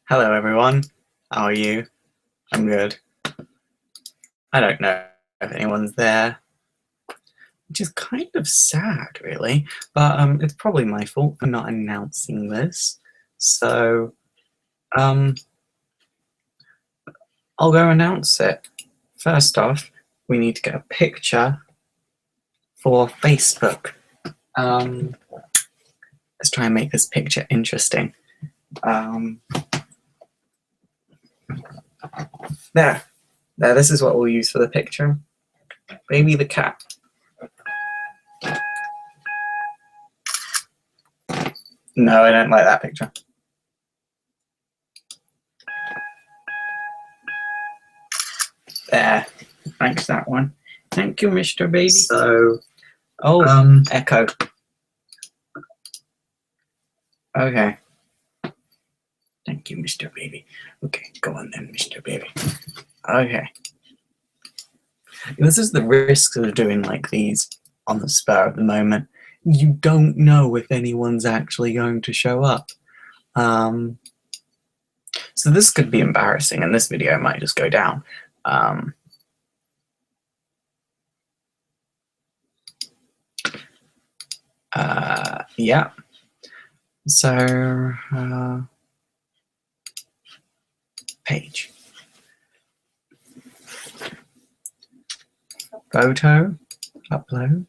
Hello everyone, how are you? I'm good. I don't know if anyone's there, which is kind of sad really, but it's probably my fault for not announcing this. So I'll go announce it. First off, we need to get a picture for Facebook. Let's try and make this picture interesting. There, this is what we'll use for the picture. Baby the cat. No, I don't like that picture. There, thanks that one. Thank you, Mr. Baby. So, echo. Okay. Thank you, Mr. Baby. Okay, go on then, Mr. Baby. Okay. This is the risks of doing like these on the spur of the moment. You don't know if anyone's actually going to show up. So this could be embarrassing, and this video might just go down. Yeah. So, page. Photo, upload.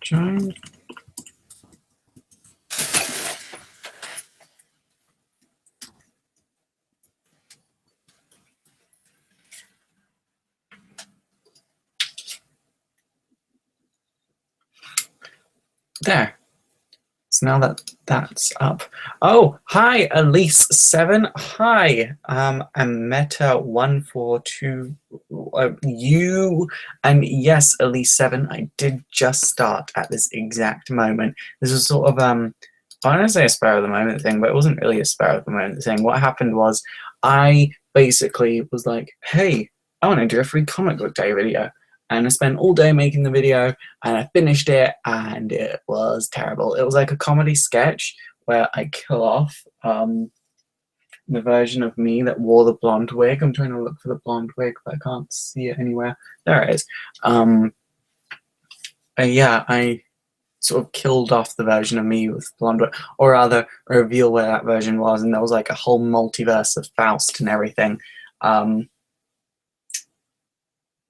Join. There. So now that that's up. Oh, hi, Elise7. Hi, I'm Meta142. You, and yes, Elise7. I did just start at this exact moment. This was sort of I don't want to say a spur of the moment thing, but it wasn't really a spur of the moment thing. What happened was I basically was like, hey, I want to do a free comic book day video. And I spent all day making the video, and I finished it, and it was terrible. It was like a comedy sketch where I kill off the version of me that wore the blonde wig. I'm trying to look for the blonde wig, but I can't see it anywhere. There it is. Yeah, I sort of killed off the version of me with blonde wig, or rather reveal where that version was, and there was like a whole multiverse of Faust and everything.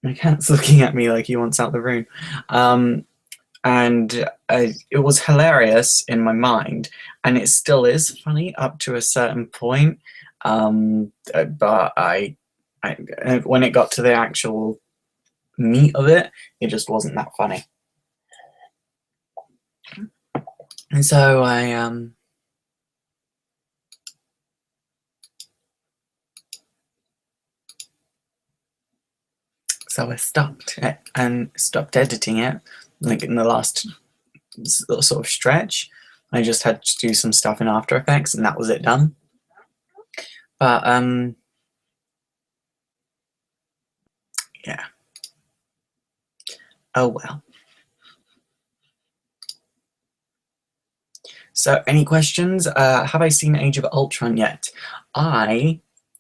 My cat's looking at me like he wants out the room. And it was hilarious in my mind, and it still is funny up to a certain point. But when it got to the actual meat of it, it just wasn't that funny. And so So I stopped it and stopped editing it, like in the last sort of stretch. I just had to do some stuff in After Effects, and that was it done. But yeah. Oh well. So, any questions? Have I seen Age of Ultron yet? I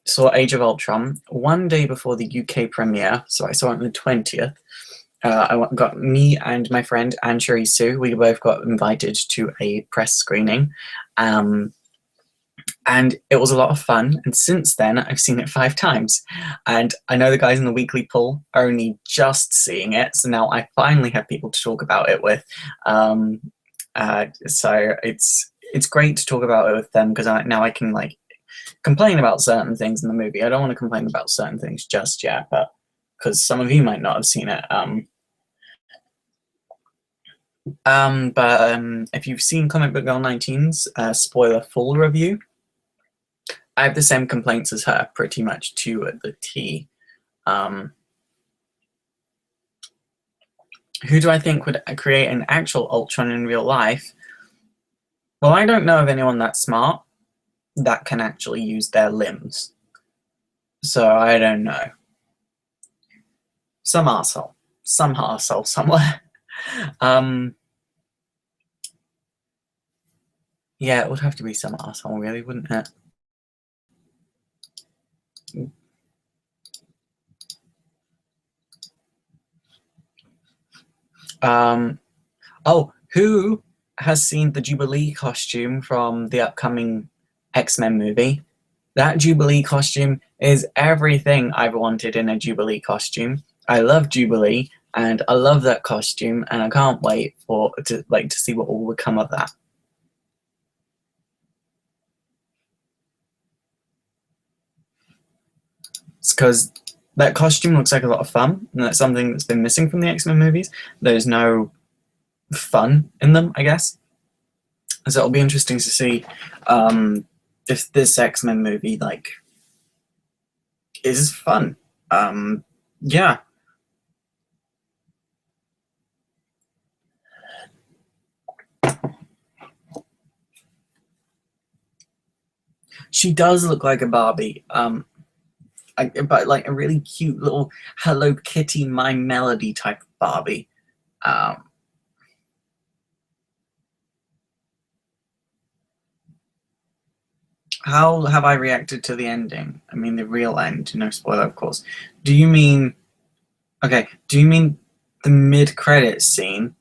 saw Age of Ultron one day before the UK premiere, so I saw it on the 20th. Got me and my friend Anne Sue. We both got invited to a press screening, and it was a lot of fun. And since then, I've seen it 5 times, and I know the guys in the weekly poll are only just seeing it, so now I finally have people to talk about it with. So it's great to talk about it with them, because now I can like complain about certain things in the movie. I don't want to complain about certain things just yet, but because some of you might not have seen it. If you've seen Comic Book Girl 19's spoiler full review, I have the same complaints as her, pretty much to the T. Who do I think would create an actual Ultron in real life? Well, I don't know of anyone that smart that can actually use their limbs. So I don't know. some arsehole somewhere. Yeah, it would have to be some arsehole, really, wouldn't it? Oh, who has seen the Jubilee costume from the upcoming X-Men movie? That Jubilee costume is everything I've wanted in a Jubilee costume. I love Jubilee, and I love that costume, and I can't wait to see what will become of that. It's because that costume looks like a lot of fun, and that's something that's been missing from the X-Men movies. There's no fun in them, I guess. So it'll be interesting to see if this X-Men movie is fun. Yeah. She does look like a Barbie. But like a really cute little Hello Kitty My Melody type Barbie. How have I reacted to the ending? I mean, the real end. No spoiler, of course. Do you mean... Okay, do you mean the mid-credits scene?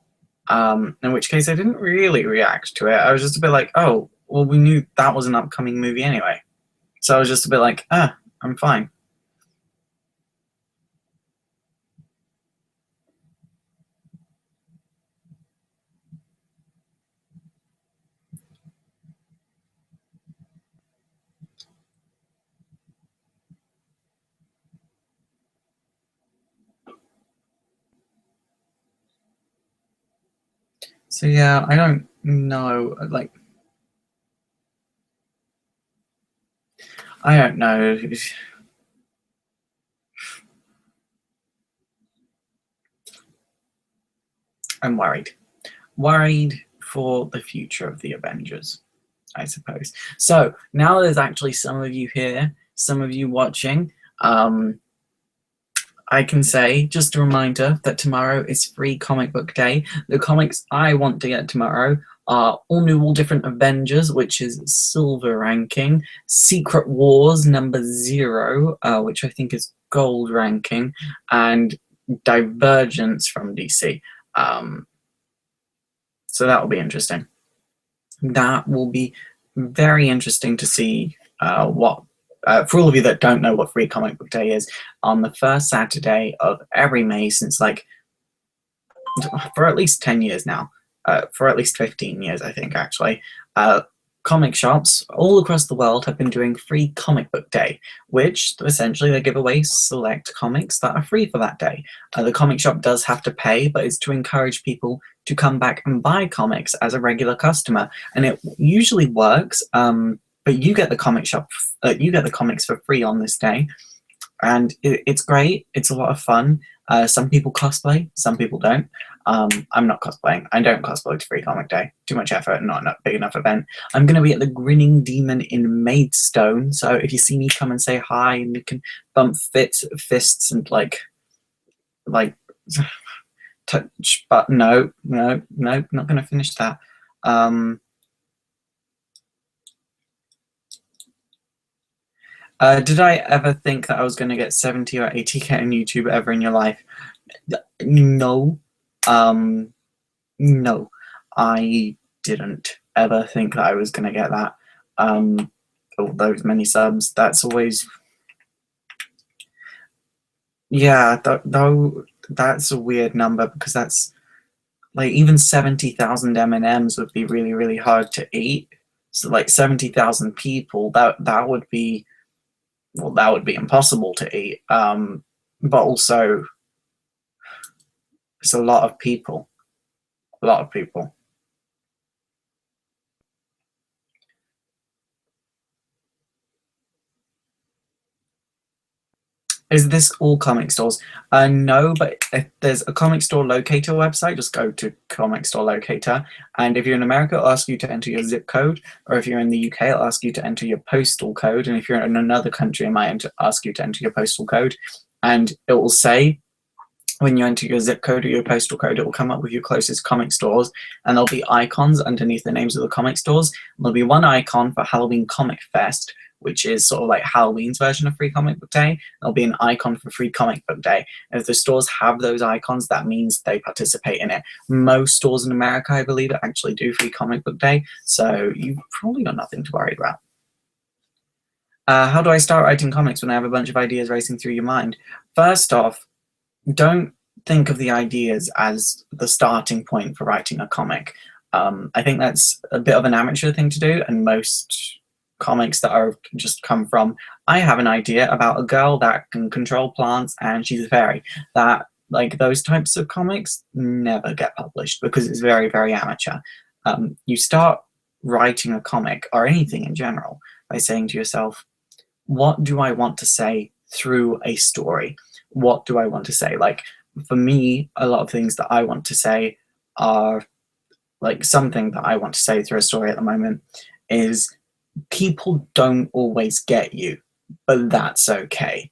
In which case I didn't really react to it. I was just a bit like, oh, well, we knew that was an upcoming movie anyway. So I was just a bit like, I'm fine. So yeah, I don't know, I don't know. I'm worried. Worried for the future of the Avengers, I suppose. So now there's actually some of you here, some of you watching. I can say, just a reminder, that tomorrow is Free Comic Book Day. The comics I want to get tomorrow are All New, All Different Avengers, which is silver ranking, Secret Wars #0, which I think is gold ranking, and Divergence from DC. So that will be interesting. That will be very interesting to see what for all of you that don't know what Free Comic Book Day is, on the first Saturday of every May since for at least 10 years now, for at least 15 years, I think, actually, comic shops all across the world have been doing Free Comic Book Day, which essentially they give away select comics that are free for that day. The comic shop does have to pay, but it's to encourage people to come back and buy comics as a regular customer, and it usually works. But you get the comic shop, you get the comics for free on this day, and it's great. It's a lot of fun. Some people cosplay, some people don't. I'm not cosplaying. I don't cosplay to Free Comic Day. Too much effort, not a big enough event. I'm going to be at the Grinning Demon in Maidstone, so if you see me, come and say hi, and we can bump fists and like touch. But no, not going to finish that. Did I ever think that I was going to get 70 or 80k on YouTube ever in your life? No. No. I didn't ever think that I was going to get that. All those many subs. That's always... Yeah, though that's a weird number, because that's... Like, even 70,000 M&Ms would be really, really hard to eat. So, like, 70,000 people, that would be... Well, that would be impossible to eat, but also it's a lot of people. A lot of people. Is this all comic stores? No, but if there's a comic store locator website, just go to comic store locator, and if you're in America, it'll ask you to enter your zip code, or if you're in the UK, it'll ask you to enter your postal code, and if you're in another country, it might ask you to enter your postal code, and it will say when you enter your zip code or your postal code, it will come up with your closest comic stores, and there'll be icons underneath the names of the comic stores. There'll be one icon for Halloween Comic Fest, which is sort of like Halloween's version of Free Comic Book Day. There'll be an icon for Free Comic Book Day. And if the stores have those icons, that means they participate in it. Most stores in America, I believe, actually do Free Comic Book Day, so you've probably got nothing to worry about. How do I start writing comics when I have a bunch of ideas racing through your mind? First off, don't think of the ideas as the starting point for writing a comic. I think that's a bit of an amateur thing to do, and most comics that are just come from, I have an idea about a girl that can control plants and she's a fairy. That, like, those types of comics never get published because it's very, very amateur. You start writing a comic, or anything in general, by saying to yourself, what do I want to say through a story? What do I want to say? Like, for me, a lot of things that I want to say are, like, something that I want to say through a story at the moment is, people don't always get you, but that's okay.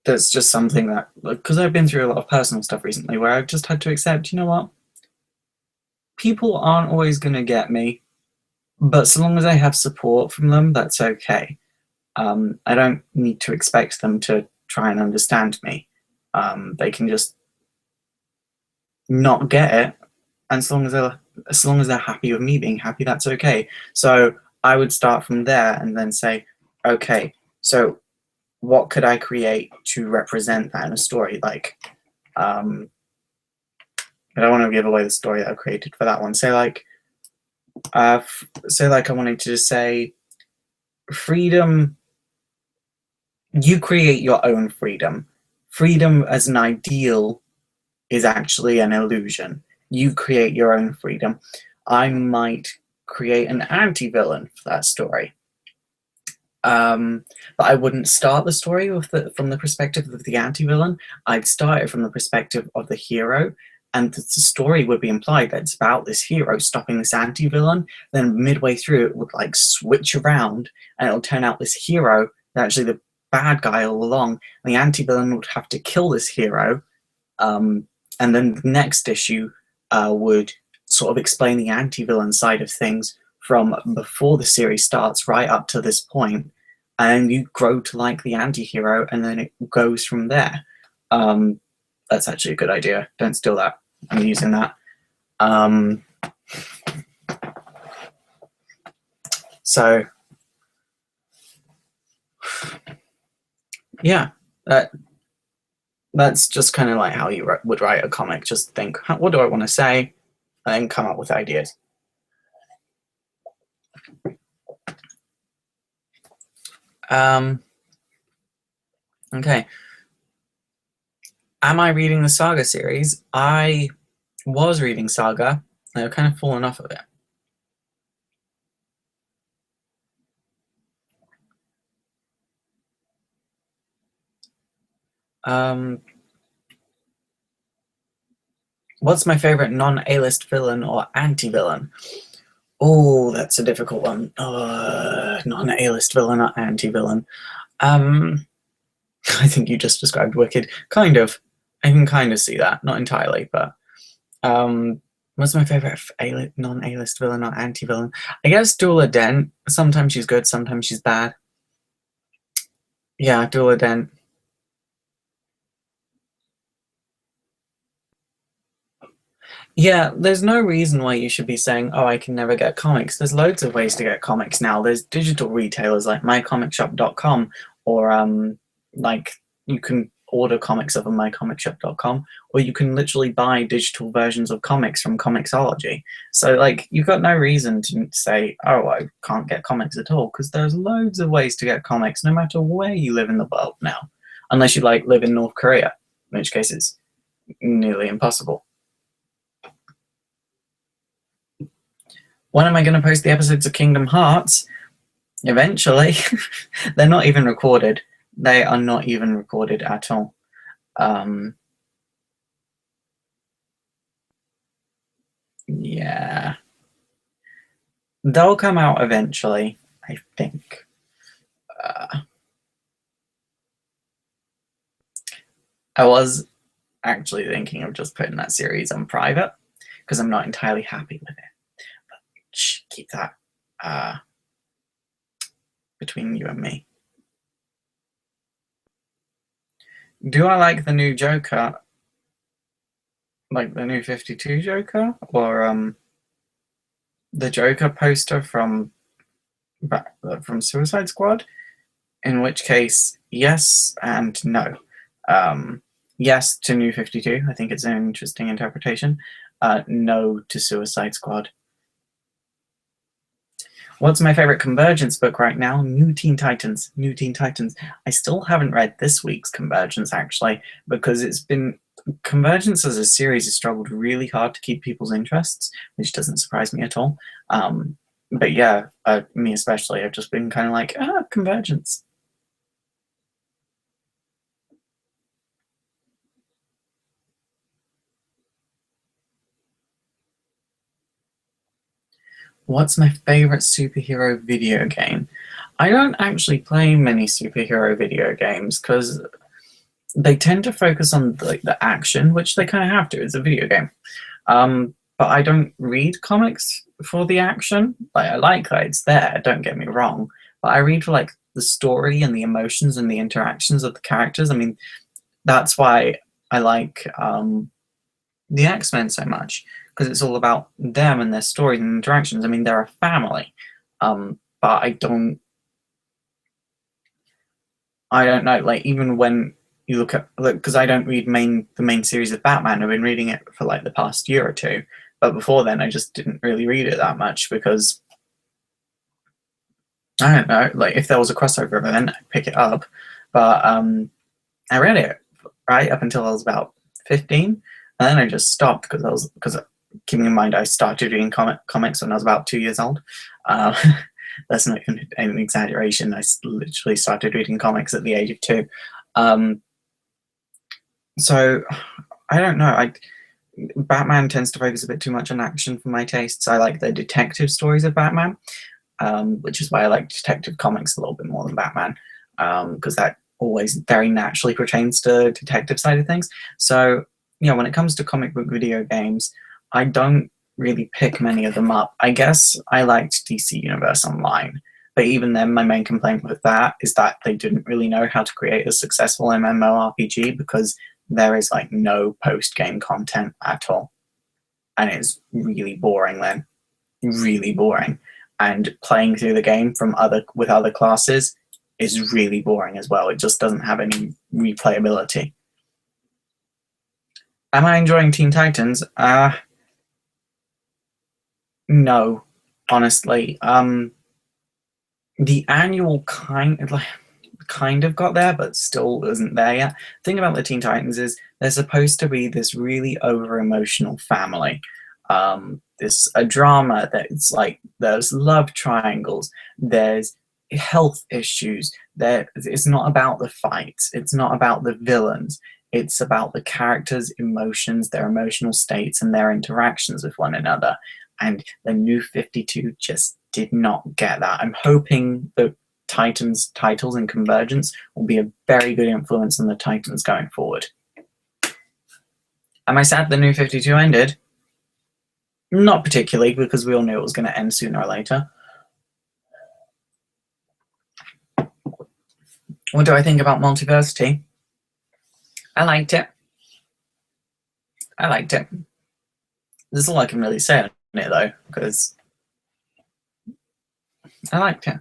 That's just something that, because I've been through a lot of personal stuff recently where I've just had to accept, you know what? People aren't always going to get me, but so long as I have support from them, that's okay. I don't need to expect them to try and understand me. They can just not get it, and as long as they're happy with me being happy, that's okay. So I would start from there and then say, okay, so what could I create to represent that in a story? Like, I don't want to give away the story that I created for that one. Say like I wanted to say, freedom. You create your own freedom. Freedom as an ideal is actually an illusion. You create your own freedom. I might create an anti-villain for that story. But I wouldn't start the story from the perspective of the anti-villain. I'd start it from the perspective of the hero, and the story would be implied that it's about this hero stopping this anti-villain. Then midway through, it would like switch around, and it'll turn out this hero is actually the bad guy all along. And the anti-villain would have to kill this hero, and then the next issue would sort of explain the anti-villain side of things from before the series starts right up to this point, and you grow to like the anti-hero, and then it goes from there. That's actually a good idea. Don't steal that. I'm using that. So, yeah, that's just kind of like how you would write a comic. Just think, what do I want to say, and then come up with ideas. Okay. Am I reading the Saga series? I was reading Saga. I've kind of fallen off of it. What's my favorite non-A-list villain or anti-villain? Oh, that's a difficult one. Non-A-list villain or anti-villain. I think you just described Wicked. Kind of. I can kind of see that. Not entirely, but what's my favorite non-A-list villain or anti-villain? I guess Dula Dent. Sometimes she's good, sometimes she's bad. Yeah, Dula Dent. Yeah, there's no reason why you should be saying, oh, I can never get comics. There's loads of ways to get comics now. There's digital retailers like mycomicshop.com, or like you can order comics over mycomicshop.com, or you can literally buy digital versions of comics from Comixology. So like, you've got no reason to say, oh, I can't get comics at all, because there's loads of ways to get comics no matter where you live in the world now, unless you like live in North Korea, in which case it's nearly impossible. When am I going to post the episodes of Kingdom Hearts? Eventually. They're not even recorded. They are not even recorded at all. Yeah. They'll come out eventually, I think. I was actually thinking of just putting that series on private because I'm not entirely happy with it. But keep that between you and me. Do I like the new Joker? Like the new 52 Joker? Or the Joker poster from Suicide Squad? In which case, yes and no. Yes to New 52. I think it's an interesting interpretation. No to Suicide Squad. What's my favorite Convergence book right now? New Teen Titans. New Teen Titans. I still haven't read this week's Convergence, actually, because it's been... Convergence as a series has struggled really hard to keep people's interests, which doesn't surprise me at all. But yeah, me especially, I've just been kind of like, Convergence. What's my favorite superhero video game? I don't actually play many superhero video games because they tend to focus on the action, which they kind of have to. It's a video game. But I don't read comics for the action. I like that it's there, don't get me wrong. But I read for the story and the emotions and the interactions of the characters. I mean, that's why I like the X-Men so much, because it's all about them and their stories and interactions. I mean, they're a family. But I don't know, even when you look at, because I don't read the main series of Batman. I've been reading it for the past year or two, but before then I just didn't really read it that much because I don't know, if there was a crossover event, I'd pick it up. But I read it right up until I was about 15, and then I just stopped because keeping in mind I started reading comics when I was about 2 years old. That's not even an exaggeration. I literally started reading comics at the age of 2. So I don't know. Batman tends to focus a bit too much on action for my tastes. I like the detective stories of Batman, which is why I like detective comics a little bit more than Batman, because that always very naturally pertains to detective side of things. So, when it comes to comic book video games, I don't really pick many of them up. I guess I liked DC Universe Online, but even then my main complaint with that is that they didn't really know how to create a successful MMORPG because there is no post-game content at all. And it's really boring then. Really boring. And playing through the game with other classes is really boring as well. It just doesn't have any replayability. Am I enjoying Teen Titans? No, honestly. The annual kind of got there, but still isn't there yet. The thing about the Teen Titans is they're supposed to be this really over-emotional family. This a drama that's there's love triangles, there's health issues. It's not about the fights. It's not about the villains. It's about the characters' emotions, their emotional states, and their interactions with one another. And the New 52 just did not get that. I'm hoping that Titans titles and Convergence will be a very good influence on the Titans going forward. Am I sad the New 52 ended? Not particularly, because we all knew it was going to end sooner or later. What do I think about Multiversity? I liked it. I liked it. There's all I can really say on it, though, because I liked it.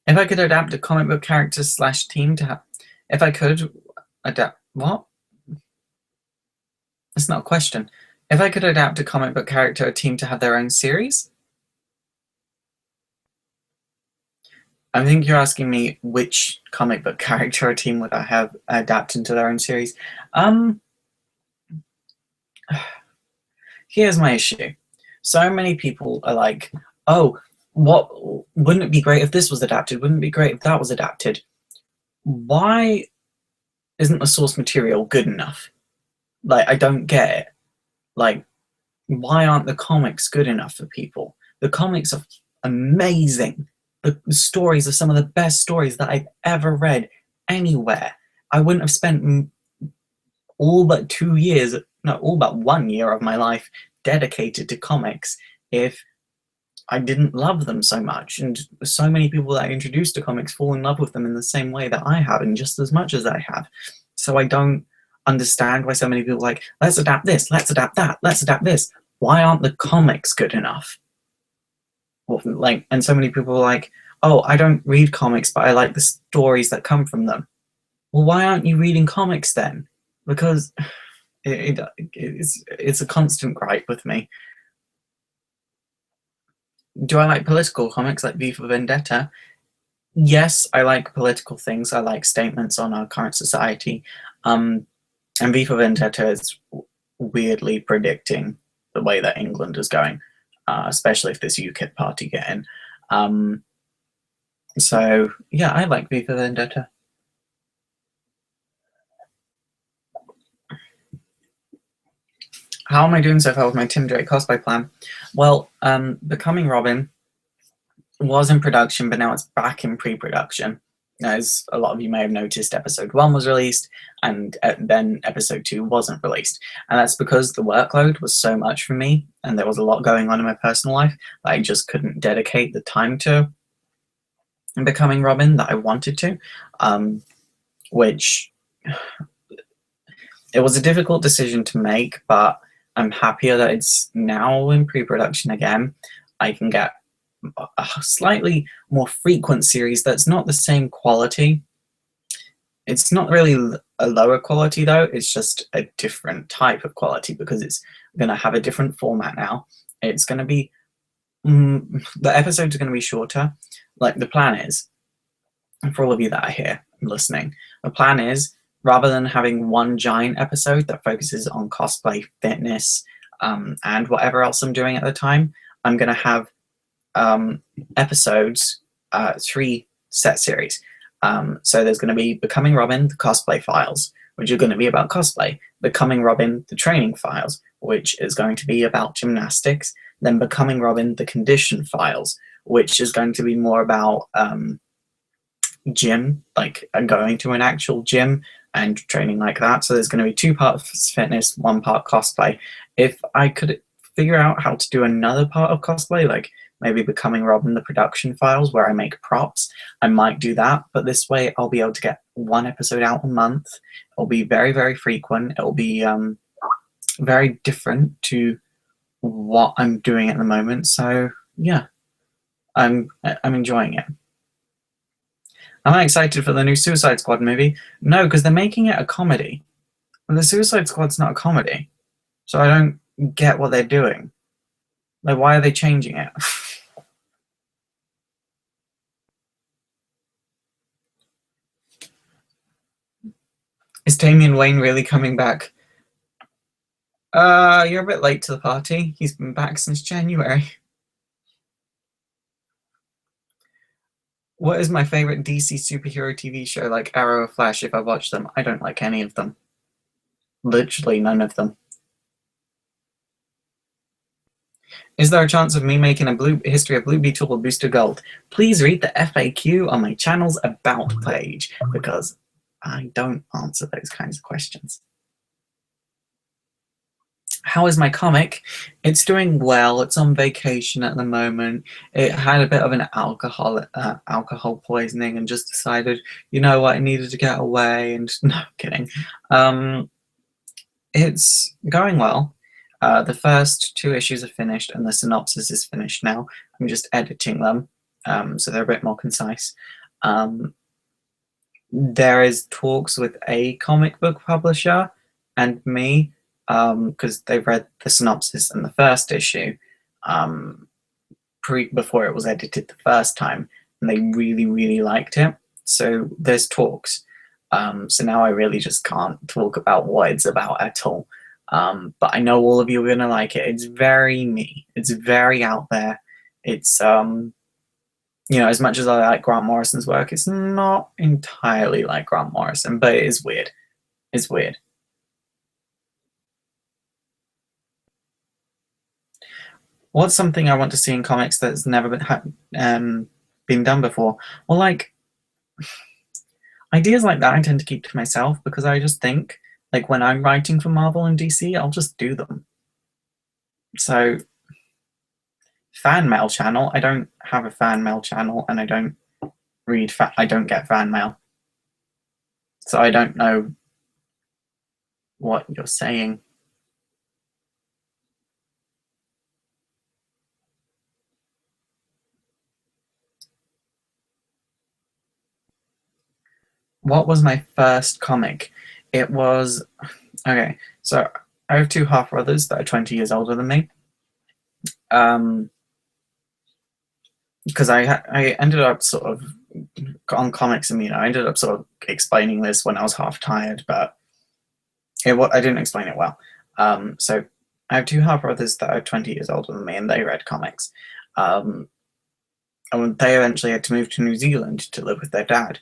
If I could adapt a comic book character / team to have... If I could adapt... What? That's not a question. If I could adapt a comic book character or team to have their own series? I think you're asking me which comic book character or team would I have adapt into their own series. Here's my issue. So many people are like, oh, wouldn't it be great if this was adapted? Wouldn't it be great if that was adapted? Why isn't the source material good enough? I don't get it. Why aren't the comics good enough for people? The comics are amazing. The stories are some of the best stories that I've ever read anywhere. I wouldn't have spent all but 2 years, no, all but 1 year of my life dedicated to comics if I didn't love them so much. And so many people that I introduced to comics fall in love with them in the same way that I have, and just as much as I have. So I don't understand why so many people are like, let's adapt this, let's adapt that, let's adapt this. Why aren't the comics good enough? Well, like, and so many people are like, oh, I don't read comics, but I like the stories that come from them. Well, why aren't you reading comics then? Because it's a constant gripe with me. Do I like political comics like V for Vendetta? Yes, I like political things. I like statements on our current society. And V for Vendetta is weirdly predicting the way that England is going, especially if this UKIP party get in. So, yeah, I like V for Vendetta. How am I doing so far with my Tim Drake cosplay plan? Well, Becoming Robin was in production, but now it's back in pre-production. As a lot of you may have noticed, episode 1 was released, and then episode 2 wasn't released. And that's because the workload was so much for me, and there was a lot going on in my personal life that I just couldn't dedicate the time to Becoming Robin that I wanted to, which it was a difficult decision to make, but I'm happier that it's now in pre-production again. I can get a slightly more frequent series that's not the same quality. It's not really a lower quality though, it's just a different type of quality because it's going to have a different format now. It's going to be, the episodes are going to be shorter. Like the plan is, and for all of you that are here listening, the plan is, rather than having one giant episode that focuses on cosplay, fitness, and whatever else I'm doing at the time, I'm going to have episodes, 3 set series. So there's going to be Becoming Robin, the cosplay files, which are going to be about cosplay. Becoming Robin, the training files, which is going to be about gymnastics. Then Becoming Robin, the condition files, which is going to be more about gym, like going to an actual gym and training like that. So there's going to be 2 parts fitness, 1 part cosplay. If I could figure out how to do another part of cosplay, like maybe Becoming Robin, the production files, where I make props, I might do that. But this way I'll be able to get 1 episode out a month. It'll be very, very frequent. It'll be very different to what I'm doing at the moment. So yeah, I'm enjoying it. Am I excited for the new Suicide Squad movie? No, because they're making it a comedy. And the Suicide Squad's not a comedy. So I don't get what they're doing. Like, why are they changing it? Is Damian Wayne really coming back? You're a bit late to the party. He's been back since January. What is my favorite DC superhero TV show, like Arrow or Flash, if I watch them? I don't like any of them. Literally none of them. Is there a chance of me making a history of Blue Beetle or Booster Gold? Please read the FAQ on my channel's About page, because I don't answer those kinds of questions. How is my comic? It's doing well. It's on vacation at the moment. It had a bit of an alcohol poisoning and just decided, you know what, I needed to get away. And no, kidding. It's going well. The first 2 issues are finished and the synopsis is finished now. I'm just editing them, so they're a bit more concise. There is talks with a comic book publisher and me, because they've read the synopsis in the first issue before it was edited the first time, and they really, really liked it. So there's talks. So now I really just can't talk about what it's about at all. But I know all of you are going to like it. It's very me. It's very out there. It's, you know, as much as I like Grant Morrison's work, it's not entirely like Grant Morrison, but it is weird. It's weird. What's something I want to see in comics that's never been done before? Well, like, ideas like that I tend to keep to myself because I just think Like when I'm writing for Marvel and DC, I'll just do them. So fan mail channel, I don't have a fan mail channel, and I don't I don't get fan mail. So I don't know what you're saying. What was my first comic? It was, okay, so I have two half brothers that are 20 years older than me. Because I ended up sort of on Comics and I ended up sort of explaining this when I was half tired, but I didn't explain it well. So I have two half brothers that are 20 years older than me, and they read comics. And they eventually had to move to New Zealand to live with their dad.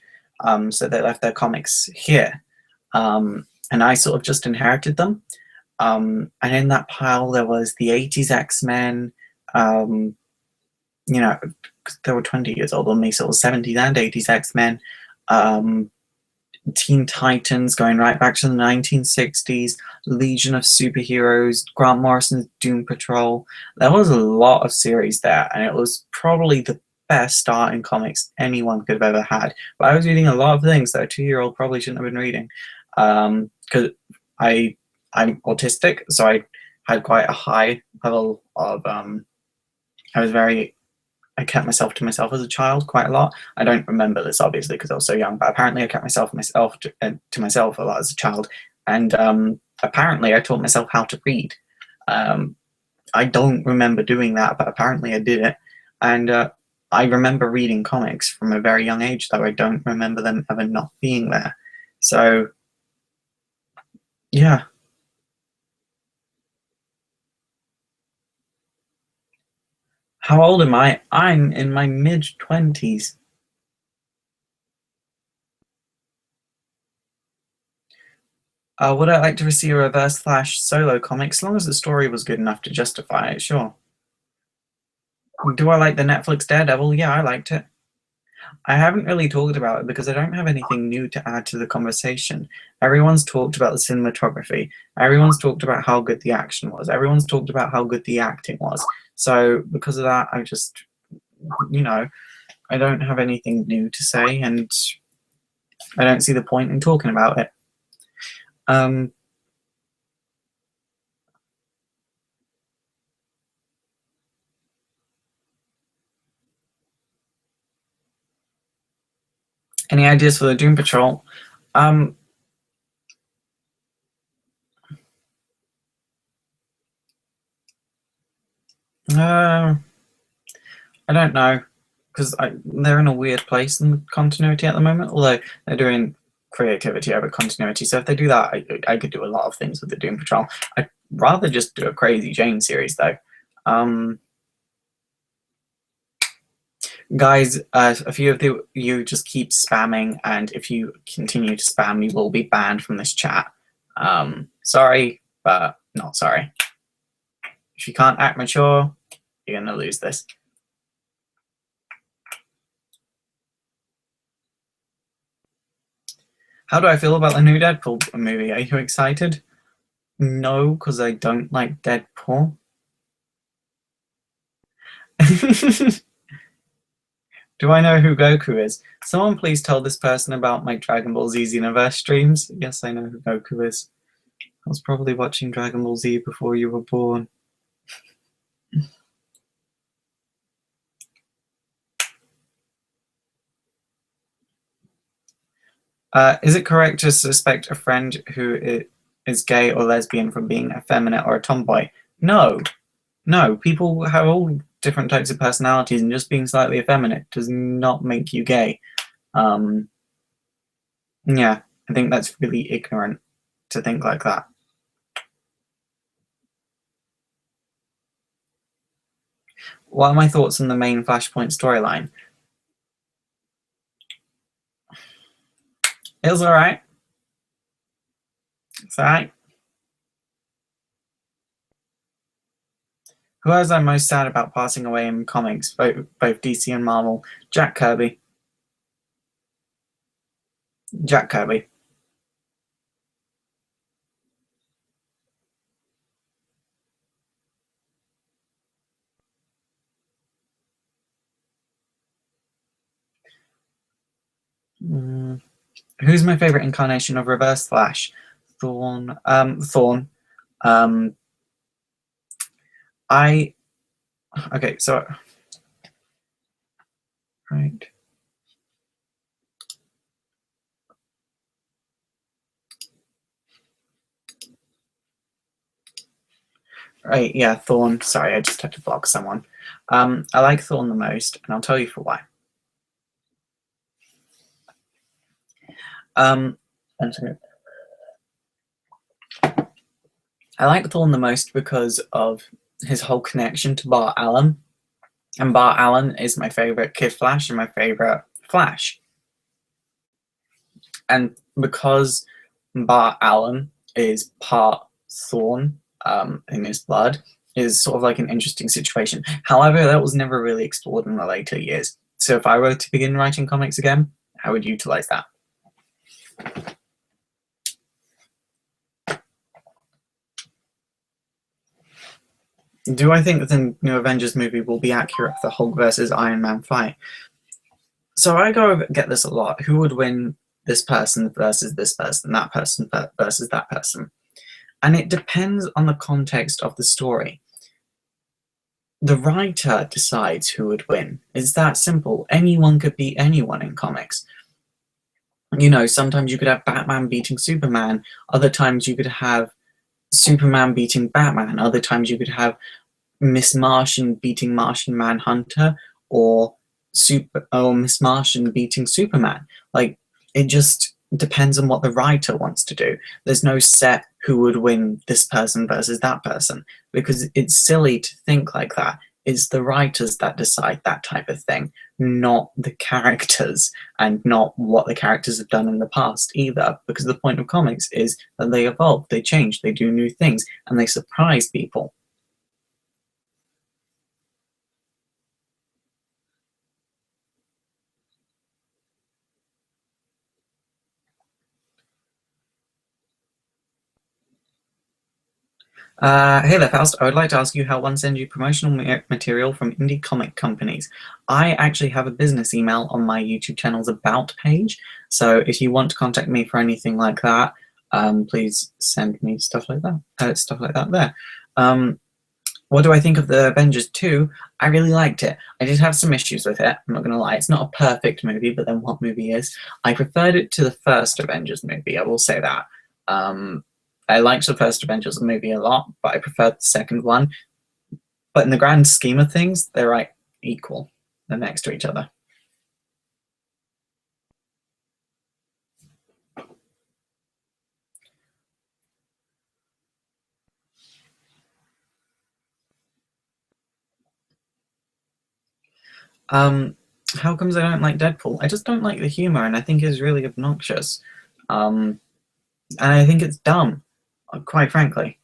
So they left their comics here. And I sort of just inherited them. And in that pile, there was the 80s X-Men, you know, they were 20 years older than me, so it was 70s and 80s X-Men, Teen Titans going right back to the 1960s, Legion of Superheroes, Grant Morrison's Doom Patrol. There was a lot of series there, and it was probably the best start in comics anyone could have ever had. But I was reading a lot of things that a 2-year-old probably shouldn't have been reading, because I'm autistic, so I had quite a high level of I kept myself to myself as a child quite a lot. I don't remember this obviously because I was so young, but apparently I kept myself to myself a lot as a child, and apparently I taught myself how to read. I don't remember doing that, but apparently I did it, and I remember reading comics from a very young age, though I don't remember them ever not being there. So, yeah. How old am I? I'm in my mid-20s. Would I like to see a Reverse Flash solo comic, as long as the story was good enough to justify it, sure. Do I like the Netflix Daredevil? Yeah, I liked it. I haven't really talked about it because I don't have anything new to add to the conversation. Everyone's talked about the cinematography. Everyone's talked about how good the action was. Everyone's talked about how good the acting was. So because of that, I just, I don't have anything new to say, and I don't see the point in talking about it. Any ideas for the Doom Patrol? I don't know, because they're in a weird place in the continuity at the moment, although they're doing creativity over continuity. So if they do that, I could do a lot of things with the Doom Patrol. I'd rather just do a Crazy Jane series, though. Guys, a few of you just keep spamming, and if you continue to spam, you will be banned from this chat. Sorry, but not sorry. If you can't act mature, you're going to lose this. How do I feel about the new Deadpool movie? Are you excited? No, because I don't like Deadpool. Do I know who Goku is? Someone please tell this person about my Dragon Ball Z Xenoverse streams. Yes, I know who Goku is. I was probably watching Dragon Ball Z before you were born. Is it correct to suspect a friend who is gay or lesbian from being effeminate or a tomboy? No. No, people have all different types of personalities, and just being slightly effeminate does not make you gay. Yeah, I think that's really ignorant to think like that. What are my thoughts on the main Flashpoint storyline? It was alright. It's alright. Who was I most sad about passing away in comics, both DC and Marvel? Jack Kirby. Jack Kirby. Who's my favorite incarnation of Reverse Flash? Thorn. Thorn. Okay, so right. Right, yeah, Thorn. Sorry, I just had to block someone. I like Thorn the most, and I'll tell you for why. I'm sorry. I like Thorn the most because of his whole connection to Bart Allen. And Bart Allen is my favorite Kid Flash and my favorite Flash. And because Bart Allen is part Thorn in his blood, is sort of like an interesting situation. However, that was never really explored in the later years. So if I were to begin writing comics again, I would utilize that. Do I think the new Avengers movie will be accurate for the Hulk versus Iron Man fight? So I get this a lot. Who would win this person versus this person, that person versus that person? And it depends on the context of the story. The writer decides who would win. It's that simple. Anyone could beat anyone in comics. You know, sometimes you could have Batman beating Superman. Other times you could have Superman beating Batman. Other times you could have Miss Martian beating Martian Manhunter, or Miss Martian beating Superman. Like, it just depends on what the writer wants to do. There's no set who would win this person versus that person, because it's silly to think like that. It's the writers that decide that type of thing, not the characters, and not what the characters have done in the past either, because the point of comics is that they evolve, they change, they do new things, and they surprise people. Hey there, Faust. I would like to ask you how one sends you promotional material from indie comic companies. I actually have a business email on my YouTube channel's About page, so if you want to contact me for anything like that, please send me stuff like that there. What do I think of the Avengers 2? I really liked it. I did have some issues with it, I'm not going to lie. It's not a perfect movie, but then what movie is? I preferred it to the first Avengers movie, I will say that. I liked the first Avengers movie a lot, but I preferred the second one. But in the grand scheme of things, they're like equal. They're next to each other. How comes I don't like Deadpool? I just don't like the humor, and I think it's really obnoxious. And I think it's dumb, quite frankly.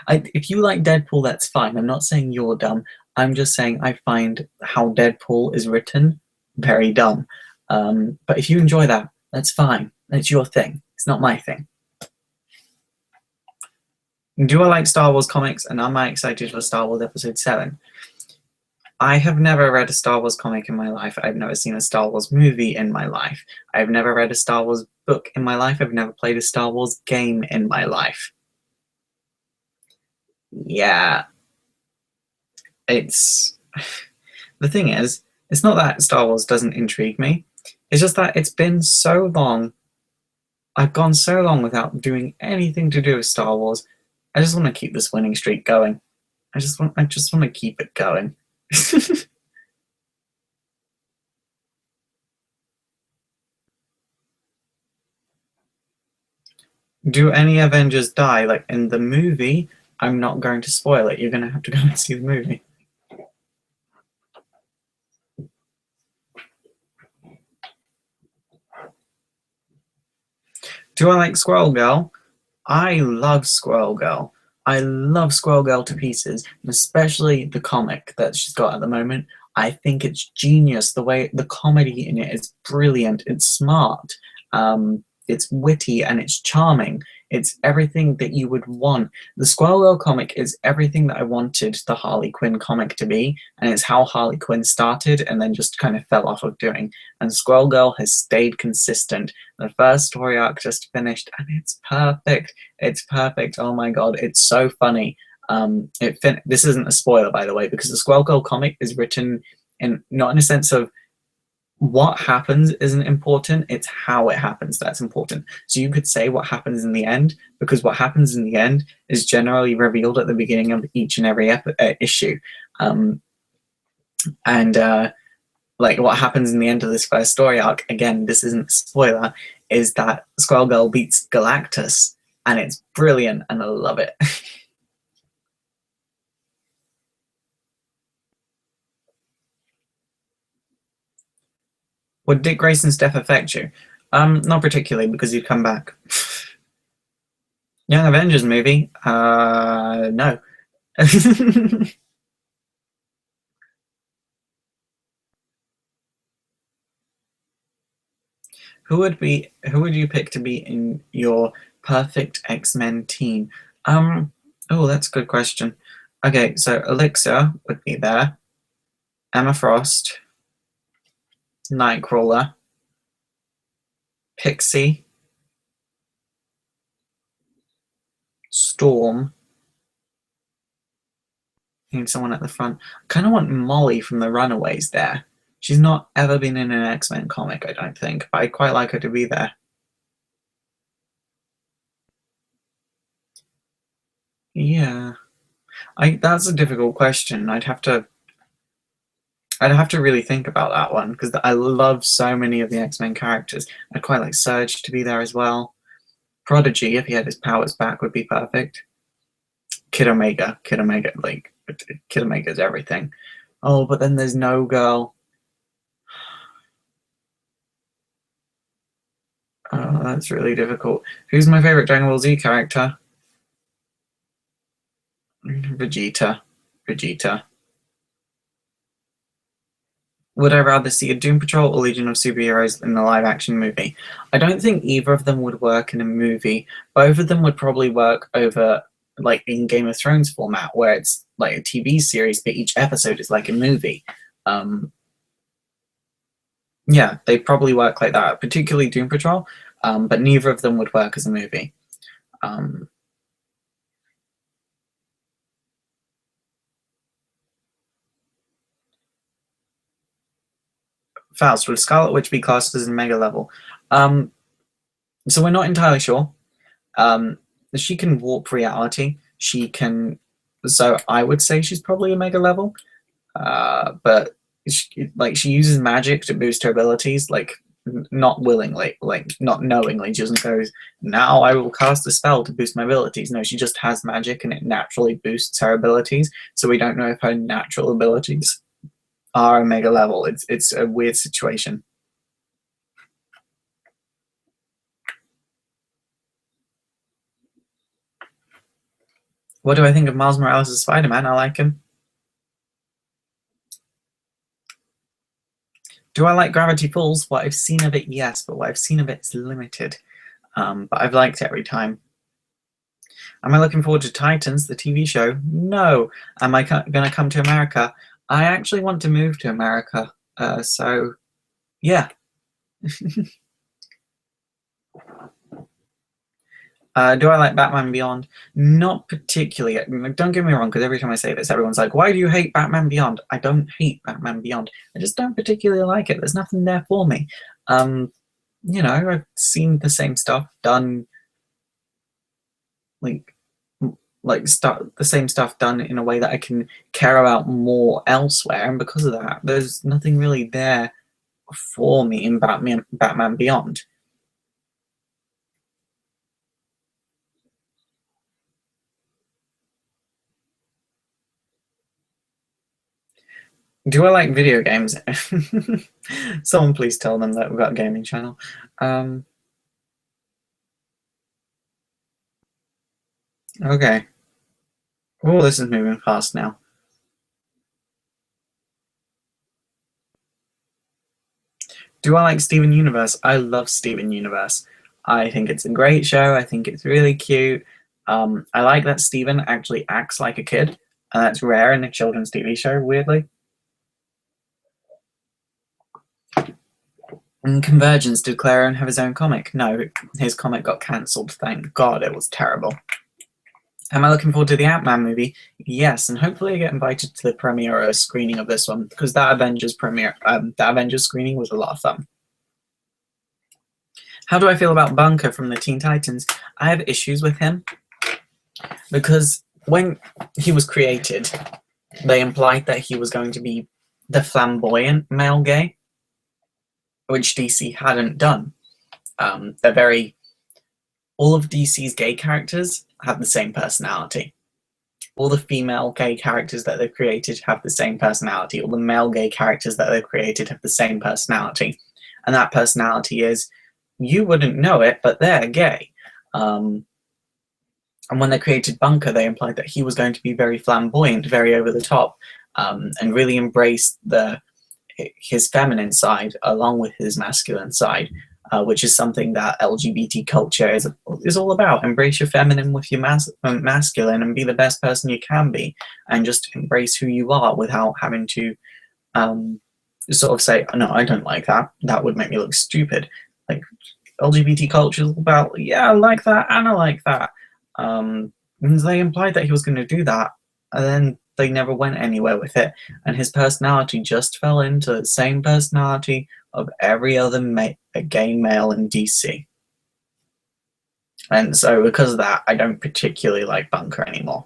If you like Deadpool, that's fine. I'm not saying you're dumb. I'm just saying I find how Deadpool is written very dumb. But if you enjoy that, that's fine. It's your thing. It's not my thing. Do I like Star Wars comics, and am I excited for Star Wars Episode 7? I have never read a Star Wars comic in my life. I've never seen a Star Wars movie in my life. I've never read a Star Wars book in my life. I've never played a Star Wars game in my life. Yeah. It's... The thing is, it's not that Star Wars doesn't intrigue me. It's just that it's been so long. I've gone so long without doing anything to do with Star Wars. I just want to keep this winning streak going. I just want to keep it going. Do any Avengers die? Like in the movie, I'm not going to spoil it. You're going to have to go and see the movie. Do I like Squirrel Girl? I love Squirrel Girl. I love Squirrel Girl to pieces, and especially the comic that she's got at the moment. I think it's genius. The way the comedy in it is brilliant. It's smart. It's witty and it's charming. It's everything that you would want. The Squirrel Girl comic is everything that I wanted the Harley Quinn comic to be, and it's how Harley Quinn started and then just kind of fell off of doing. And Squirrel Girl has stayed consistent. The first story arc just finished, and it's perfect. It's perfect. Oh my god, it's so funny. This isn't a spoiler, by the way, because the Squirrel Girl comic is written in not in a sense of what happens isn't important, it's how it happens that's important. So you could say what happens in the end, because what happens in the end is generally revealed at the beginning of each and every issue. Like what happens in the end of this first story arc, again, this isn't a spoiler, is that Squirrel Girl beats Galactus, and it's brilliant, and I love it. Would Dick Grayson's death affect you? Not particularly, because he'd come back. Young Avengers movie? No. Who would you pick to be in your perfect X-Men team? Oh, that's a good question. Okay, so Elixir would be there. Emma Frost. Nightcrawler. Pixie. Storm. I need someone at the front. I kind of want Molly from the Runaways there. She's not ever been in an X-Men comic, I don't think, but I'd quite like her to be there. Yeah. That's a difficult question. I'd have to really think about that one, because I love so many of the X-Men characters. I'd quite like Surge to be there as well. Prodigy, if he had his powers back, would be perfect. Kid Omega, like, Kid Omega's everything. Oh, but then there's No Girl. Oh, that's really difficult. Who's my favorite Dragon Ball Z character? Vegeta. Would I rather see a Doom Patrol or Legion of Superheroes in the live-action movie? I don't think either of them would work in a movie. Both of them would probably work over, like, in Game of Thrones format, where it's like a TV series, but each episode is like a movie. Yeah, they'd probably work like that, particularly Doom Patrol, but neither of them would work as a movie. Faust, would Scarlet Witch be classed as a mega level? So we're not entirely sure. She can warp reality. She can. So I would say she's probably a mega level. But she uses magic to boost her abilities, like not willingly, like not knowingly. She doesn't go, now I will cast a spell to boost my abilities. No, she just has magic and it naturally boosts her abilities. So we don't know if her natural abilities are a mega level. It's a weird situation. What do I think of Miles Morales as Spider-Man? I like him. Do I like Gravity Falls? What I've seen of it, yes, but what I've seen of it is limited. But I've liked it every time. Am I looking forward to Titans, the TV show? No. Am I going to come to America? I actually want to move to America. So, yeah. Do I like Batman Beyond? Not particularly. Don't get me wrong, because every time I say this, everyone's like, why do you hate Batman Beyond? I don't hate Batman Beyond. I just don't particularly like it. There's nothing there for me. You know, I've seen the same stuff done, the same stuff done in a way that I can care about more elsewhere, and because of that, there's nothing really there for me in Batman Beyond. Do I like video games? Someone please tell them that we've got a gaming channel. Okay. Oh, this is moving fast now. Do I like Steven Universe? I love Steven Universe. I think it's a great show. I think it's really cute. I like that Steven actually acts like a kid, and that's rare in a children's TV show, weirdly. And Convergence, did Clarion have his own comic? No, his comic got cancelled. Thank God, it was terrible. Am I looking forward to the Ant-Man movie? Yes, and hopefully I get invited to the premiere or a screening of this one, because that Avengers premiere, that Avengers screening was a lot of fun. How do I feel about Bunker from the Teen Titans? I have issues with him, because when he was created, they implied that he was going to be the flamboyant male gay, which DC hadn't done. All of DC's gay characters have the same personality. All the female gay characters that they've created have the same personality. All the male gay characters that they've created have the same personality. And that personality is, you wouldn't know it, but they're gay. And when they created Bunker, they implied that he was going to be very flamboyant, very over the top, and really embrace his feminine side along with his masculine side. Which is something that LGBT culture is all about. Embrace your feminine with your masculine and be the best person you can be, and just embrace who you are without having to sort of say, no, I don't like that. That would make me look stupid. Like, LGBT culture is all about, yeah, I like that and I like that. And they implied that he was going to do that, and then they never went anywhere with it. And his personality just fell into the same personality of every other gay male in DC. And so because of that, I don't particularly like Bunker anymore.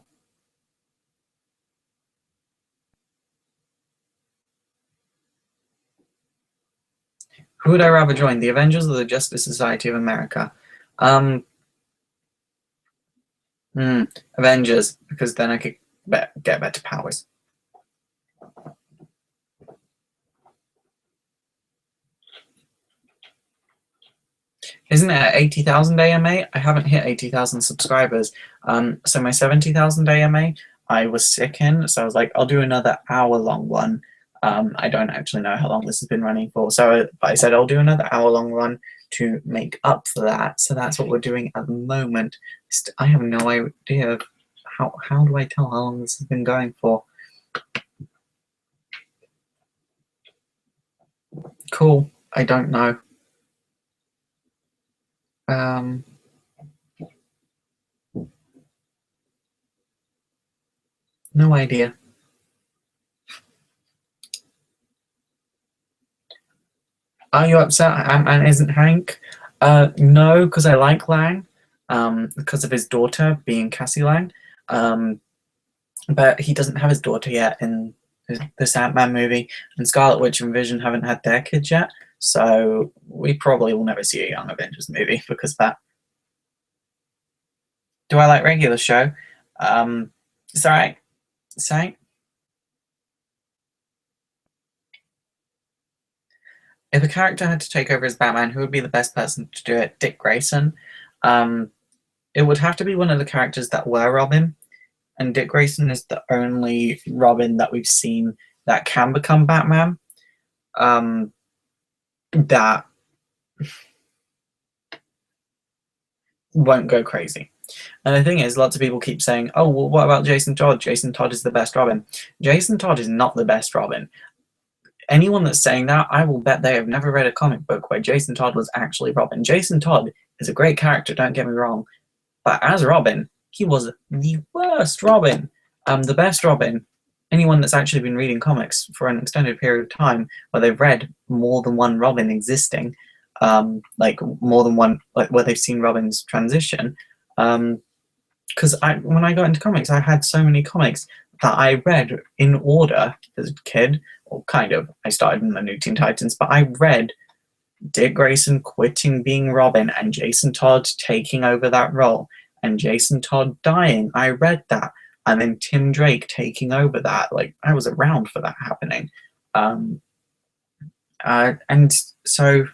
Who would I rather join, the Avengers or the Justice Society of America? Avengers, because then I could get better powers. Isn't it at 80,000 AMA? I haven't hit 80,000 subscribers. So my 70,000 AMA, I was sick in, so I was like, I'll do another hour-long one. I don't actually know how long this has been running for, but I said I'll do another hour-long one to make up for that. So that's what we're doing at the moment. I have no idea how do I tell how long this has been going for. Cool. I don't know. No idea. Are you upset Ant-Man isn't Hank? No, because I like Lang, because of his daughter being Cassie Lang. But he doesn't have his daughter yet in this Ant-Man movie, and Scarlet Witch and Vision haven't had their kids yet, so we probably will never see a Young Avengers movie because of that. Do I like regular show? It's alright. It's alright. If a character had to take over as Batman, who would be the best person to do it? Dick Grayson. It would have to be one of the characters that were Robin, and Dick Grayson is the only Robin that we've seen that can become Batman. That won't go crazy. And the thing is, lots of people keep saying, oh, well, what about Jason Todd? Jason Todd is the best Robin. Jason Todd is not the best Robin. Anyone that's saying that, I will bet they have never read a comic book where Jason Todd was actually Robin. Jason Todd is a great character, don't get me wrong. But as Robin, he was the worst Robin. The best Robin, anyone that's actually been reading comics for an extended period of time, where they've read more than one Robin existing, like more than one, like where they've seen Robin's transition. Because when I got into comics, I had so many comics that I read in order as a kid, or kind of. I started in the New Teen Titans, but I read Dick Grayson quitting being Robin and Jason Todd taking over that role, and Jason Todd dying. I read that, and then Tim Drake taking over that. Like, I was around for that happening. And so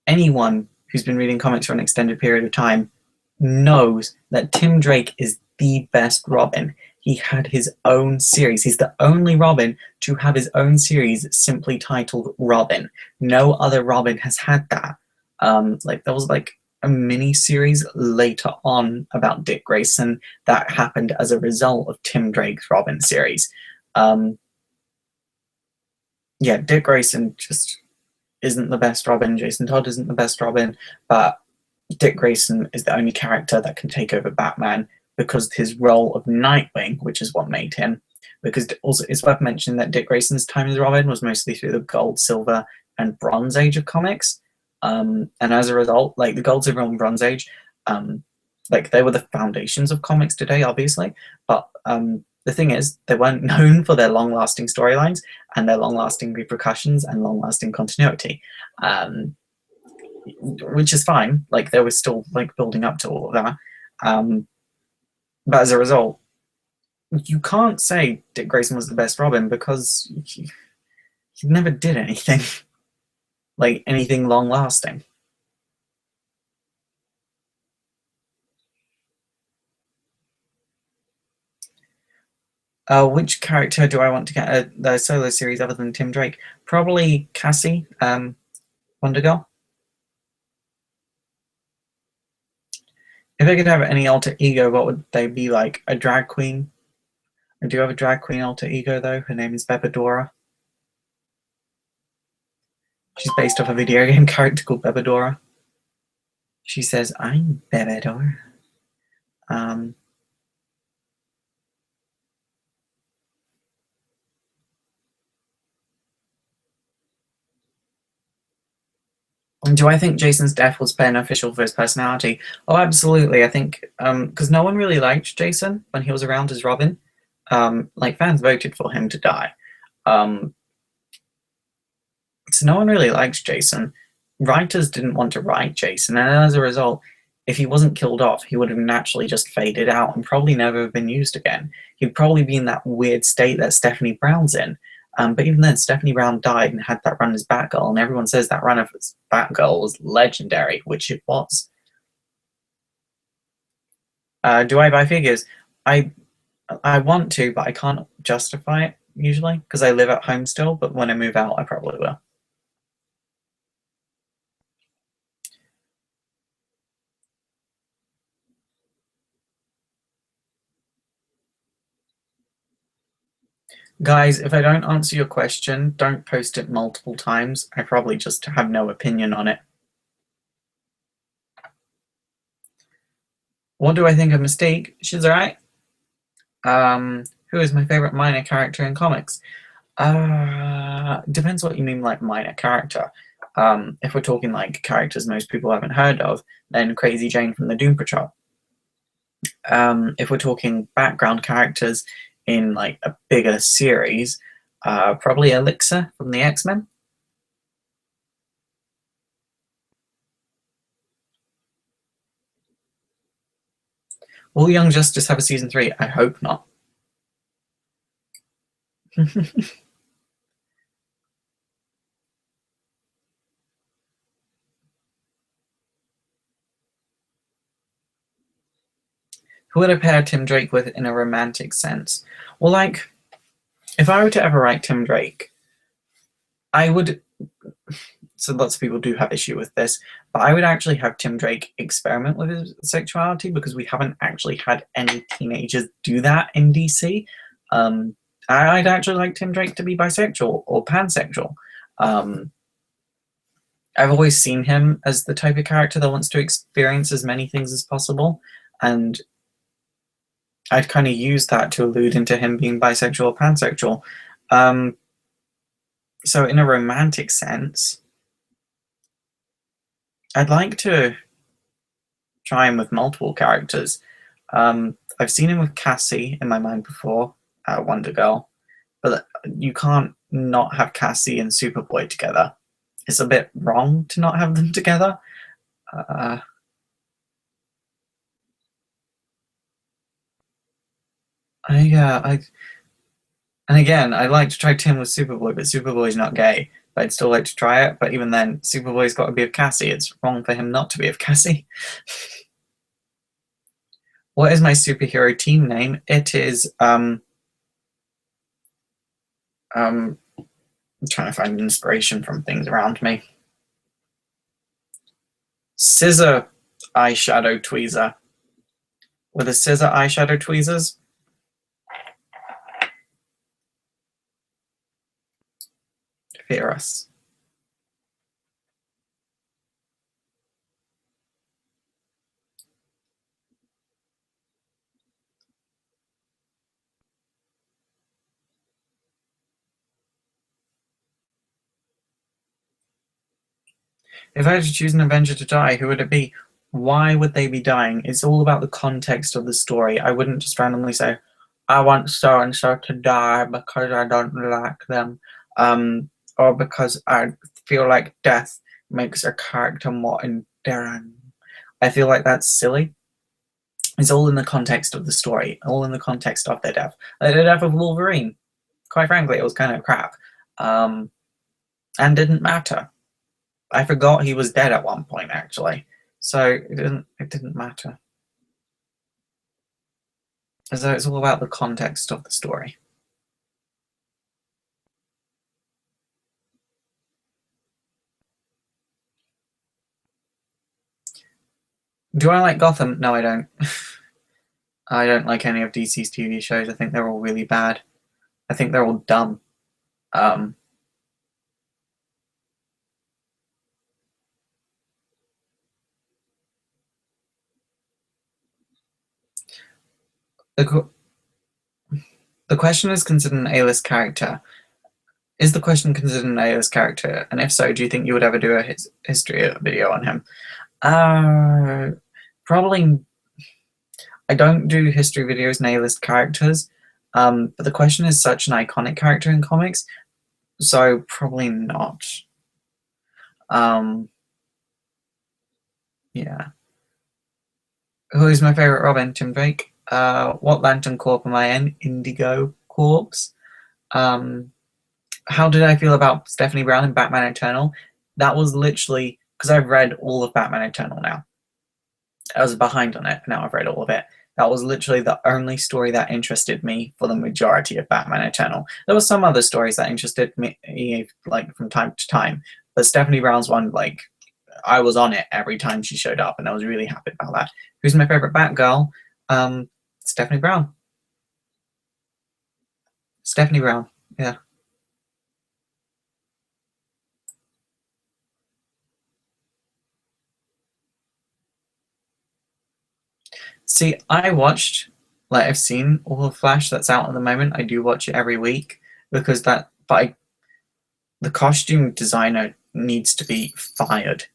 anyone who's been reading comics for an extended period of time knows that Tim Drake is the best Robin. He had his own series. He's the only Robin to have his own series simply titled Robin. No other Robin has had that. Like there was like a mini series later on about Dick Grayson that happened as a result of Tim Drake's Robin series. Yeah, Dick Grayson just isn't the best Robin. Jason Todd isn't the best Robin, but Dick Grayson is the only character that can take over Batman because his role of Nightwing, which is what made him. Because also it's worth mentioning that Dick Grayson's time as Robin was mostly through the Gold, Silver, and Bronze Age of comics, and as a result, like the Gold, Silver, and Bronze Age, like they were the foundations of comics today, obviously. But the thing is, they weren't known for their long-lasting storylines and their long-lasting repercussions and long-lasting continuity. Which is fine. Like they were still like building up to all of that, but as a result, you can't say Dick Grayson was the best Robin because he never did anything like anything long lasting. Which character do I want to get the solo series other than Tim Drake? Probably Cassie, Wonder Girl. If I could have any alter ego, what would they be like? A drag queen? I do have a drag queen alter ego though. Her name is Bebadora. She's based off a video game character called Bebadora. She says, "I'm Bebadora." Do I think Jason's death was beneficial for his personality? Oh, absolutely. I think because no one really liked Jason when he was around as Robin. Like fans voted for him to die. So no one really liked Jason. Writers didn't want to write Jason, and as a result, if he wasn't killed off, he would have naturally just faded out and probably never have been used again. He'd probably be in that weird state that Stephanie Brown's in. But even then, Stephanie Brown died and had that run as Batgirl, and everyone says that run as Batgirl was legendary, which it was. Do I buy figures? I want to, but I can't justify it usually because I live at home still. But when I move out, I probably will. Guys, if I don't answer your question, don't post it multiple times. I probably just have no opinion on it. What do I think of Mystique? She's alright. Who is my favorite minor character in comics? Depends what you mean like minor character. If we're talking like characters most people haven't heard of, then Crazy Jane from the Doom Patrol. If we're talking background characters in like a bigger series, probably Elixir from the X-Men. Will Young Justice have a season 3? I hope not. Who would I pair Tim Drake with in a romantic sense? Well, like, if I were to ever write Tim Drake, I would. So lots of people do have issue with this, but I would actually have Tim Drake experiment with his sexuality because we haven't actually had any teenagers do that in DC. I'd actually like Tim Drake to be bisexual or pansexual. I've always seen him as the type of character that wants to experience as many things as possible, and I'd kind of use that to allude into him being bisexual or pansexual. So in a romantic sense, I'd like to try him with multiple characters. I've seen him with Cassie in my mind before, Wonder Girl, but you can't not have Cassie and Superboy together. It's a bit wrong to not have them together. And again, I'd like to try Tim with Superboy, but Superboy's not gay. But I'd still like to try it. But even then, Superboy's got to be of Cassie. It's wrong for him not to be of Cassie. What is my superhero team name? It is I'm trying to find inspiration from things around me. Scissor eyeshadow tweezer. With a scissor eyeshadow tweezers. Fear us. If I had to choose an Avenger to die, who would it be? Why would they be dying? It's all about the context of the story. I wouldn't just randomly say, I want so and so to die because I don't like them, or because I feel like death makes a character more endearing. I feel like that's silly. It's all in the context of the story, all in the context of their death. Like the death of Wolverine, quite frankly, it was kind of crap, and didn't matter. I forgot he was dead at one point, actually, so it didn't matter. So it's all about the context of the story. Do I like Gotham? No, I don't. I don't like any of DC's TV shows. I think they're all really bad. I think they're all dumb. Um, the, the question is considered an A-list character. Is the question considered an A-list character? And if so, do you think you would ever do a history video on him? Probably. I don't do history videos on A-list characters, but the question is such an iconic character in comics, so probably not. Yeah. Who is my favorite Robin? Tim Drake. What Lantern Corps am I in? Indigo Corps. How did I feel about Stephanie Brown in Batman Eternal? That was literally because I've read all of Batman Eternal now. I was behind on it. Now I've read all of it. That was literally the only story that interested me for the majority of Batman Eternal. There were some other stories that interested me, like from time to time, but Stephanie Brown's one, like, I was on it every time she showed up, and I was really happy about that. Who's my favorite Batgirl? Stephanie Brown. Stephanie Brown. Yeah. See, I've seen all the Flash that's out at the moment. I do watch it every week because the costume designer needs to be fired.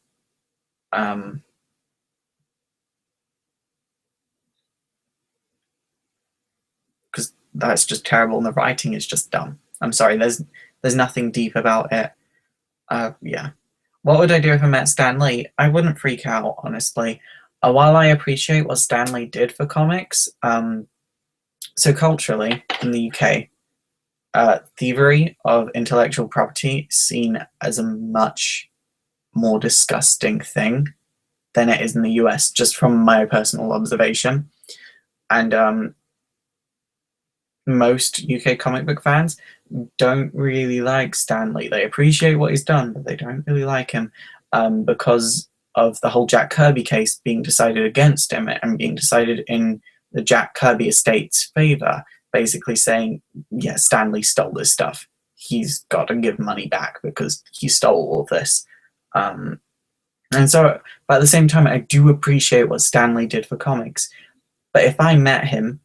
Because that's just terrible, and the writing is just dumb. I'm sorry, there's nothing deep about it. Yeah. What would I do if I met Stan Lee? I wouldn't freak out, honestly. While I appreciate what Stan Lee did for comics, so culturally in the UK, thievery of intellectual property is seen as a much more disgusting thing than it is in the US, just from my personal observation. And most UK comic book fans don't really like Stan Lee. They appreciate what he's done, but they don't really like him because of the whole Jack Kirby case being decided against him and being decided in the Jack Kirby estate's favor, basically saying, yeah, Stan Lee stole this stuff. He's got to give money back because he stole all of this. And so, but at the same time, I do appreciate what Stan Lee did for comics. But if I met him,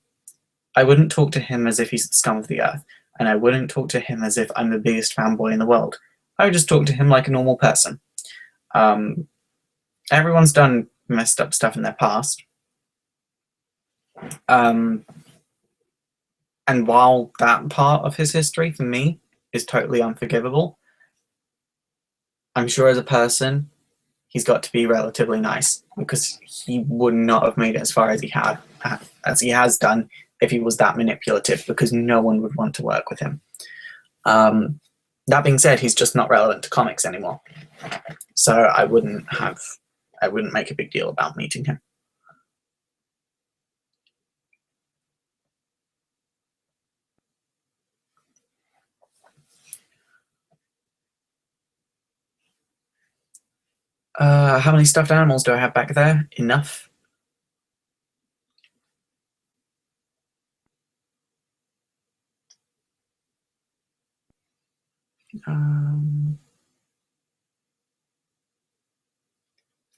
I wouldn't talk to him as if he's the scum of the earth, and I wouldn't talk to him as if I'm the biggest fanboy in the world. I would just talk to him like a normal person. Everyone's done messed up stuff in their past. And while that part of his history, for me, is totally unforgivable, I'm sure as a person, he's got to be relatively nice, because he would not have made it as far as he has done if he was that manipulative, because no one would want to work with him. That being said, he's just not relevant to comics anymore, so I wouldn't make a big deal about meeting him. How many stuffed animals do I have back there? Enough.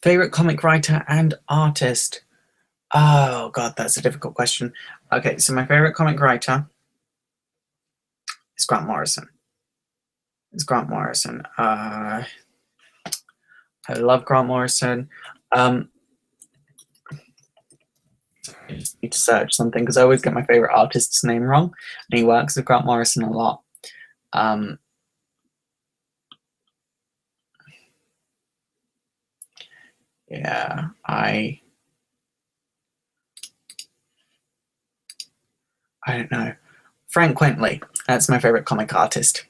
Favorite comic writer and artist? Oh god, that's a difficult question. Okay, so my favorite comic writer is Grant Morrison. I love Grant Morrison. I just need to search something because I always get my favorite artist's name wrong, and he works with Grant Morrison a lot. Yeah, I don't know. Frank Quentley, that's my favorite comic artist.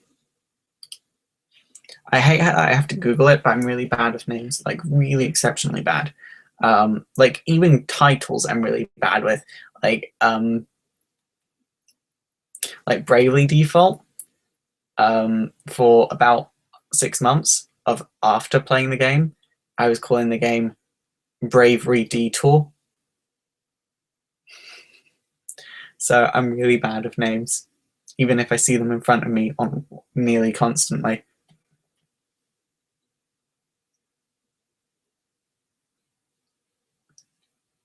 I hate how I have to Google it, but I'm really bad with names, like really exceptionally bad. Like even titles I'm really bad with. Like Bravely Default, for about 6 months of after playing the game, I was calling the game Bravery Detour. So I'm really bad with names, even if I see them in front of me on nearly constantly.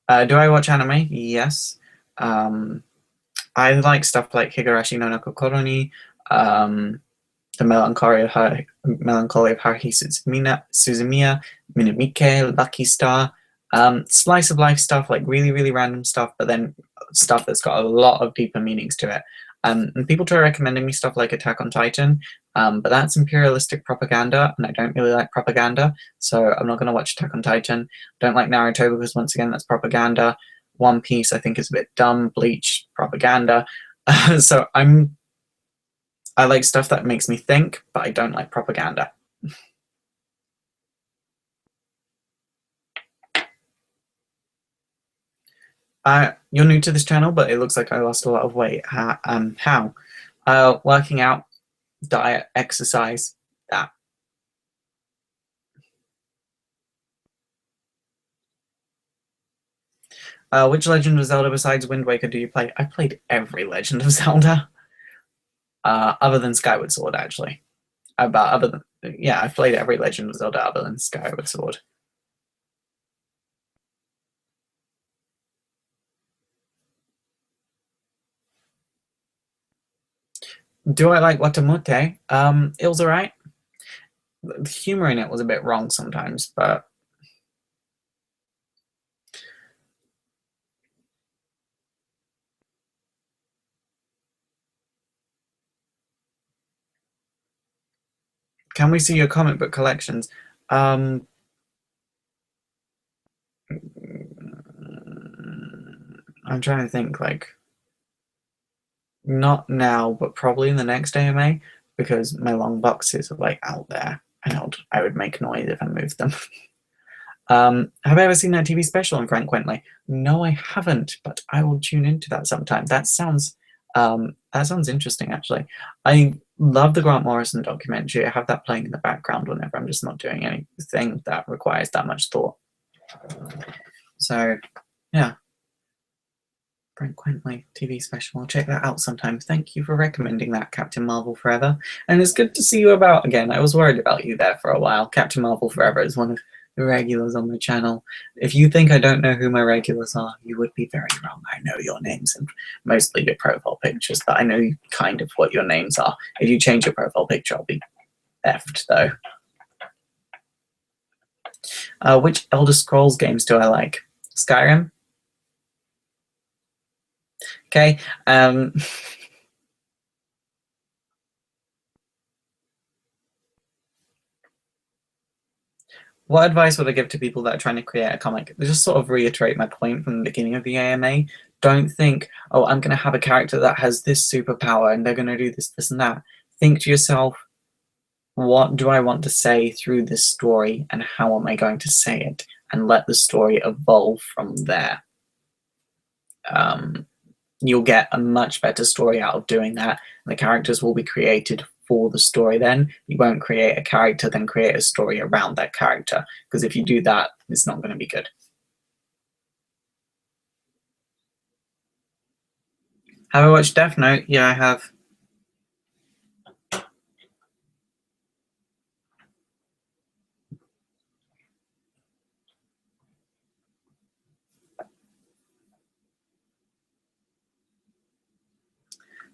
Do I watch anime? Yes. I like stuff like Higurashi no Kokoroni, The Melancholy of Haruhi Suzumiya, Minamike, Lucky Star, slice of life stuff, like really, really random stuff, but then stuff that's got a lot of deeper meanings to it. And people try recommending me stuff like Attack on Titan, but that's imperialistic propaganda, and I don't really like propaganda, so I'm not going to watch Attack on Titan. Don't like Naruto because, once again, that's propaganda. One Piece, I think, is a bit dumb. Bleach, propaganda. So I like stuff that makes me think, but I don't like propaganda. You're new to this channel, but it looks like I lost a lot of weight. How? Working out, diet, exercise, that. Which Legend of Zelda besides Wind Waker do you play? I played every Legend of Zelda, other than Skyward Sword, actually. I've played every Legend of Zelda other than Skyward Sword. Do I like Watamote? It was alright. The humor in it was a bit wrong sometimes, but can we see your comic book collections? I'm trying to think, like, not now, but probably in the next AMA, because my long boxes are like out there, and I would make noise if I moved them. Have I ever seen that TV special on Frank Quentley? No, I haven't, but I will tune into that sometime. That sounds interesting, actually. I love the Grant Morrison documentary. I have that playing in the background whenever I'm just not doing anything that requires that much thought. So, yeah. Frank Quentley TV special. I'll check that out sometime. Thank you for recommending that, Captain Marvel Forever. And it's good to see you about again. I was worried about you there for a while. Captain Marvel Forever is one of the regulars on my channel. If you think I don't know who my regulars are, you would be very wrong. I know your names and mostly your profile pictures, but I know kind of what your names are. If you change your profile picture, I'll be effed, though. Which Elder Scrolls games do I like? Skyrim? Okay. What advice would I give to people that are trying to create a comic? Just sort of reiterate my point from the beginning of the AMA. Don't think, oh, I'm going to have a character that has this superpower and they're going to do this, this, and that. Think to yourself, what do I want to say through this story and how am I going to say it? And let the story evolve from there. You'll get a much better story out of doing that. The characters will be created for the story then. You won't create a character, then create a story around that character. Because if you do that, it's not going to be good. Have I watched Death Note? Yeah, I have.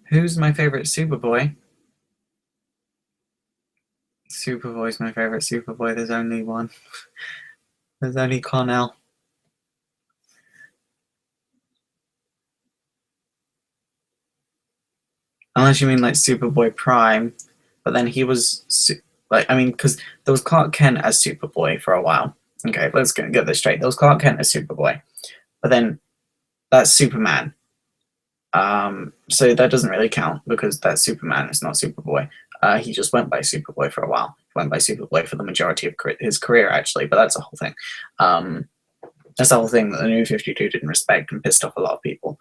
Who's my favorite Superboy? Superboy's my favorite Superboy. There's only one. There's only Cornell. Unless you mean like Superboy Prime, but then he was like, I mean, because there was Clark Kent as Superboy for a while. Okay, let's get this straight. There was Clark Kent as Superboy, but then that's Superman. So that doesn't really count because that's Superman. It's not Superboy. He just went by Superboy for a while. He went by Superboy for the majority of his career, actually. But that's a whole thing. That's the whole thing that the New 52 didn't respect and pissed off a lot of people.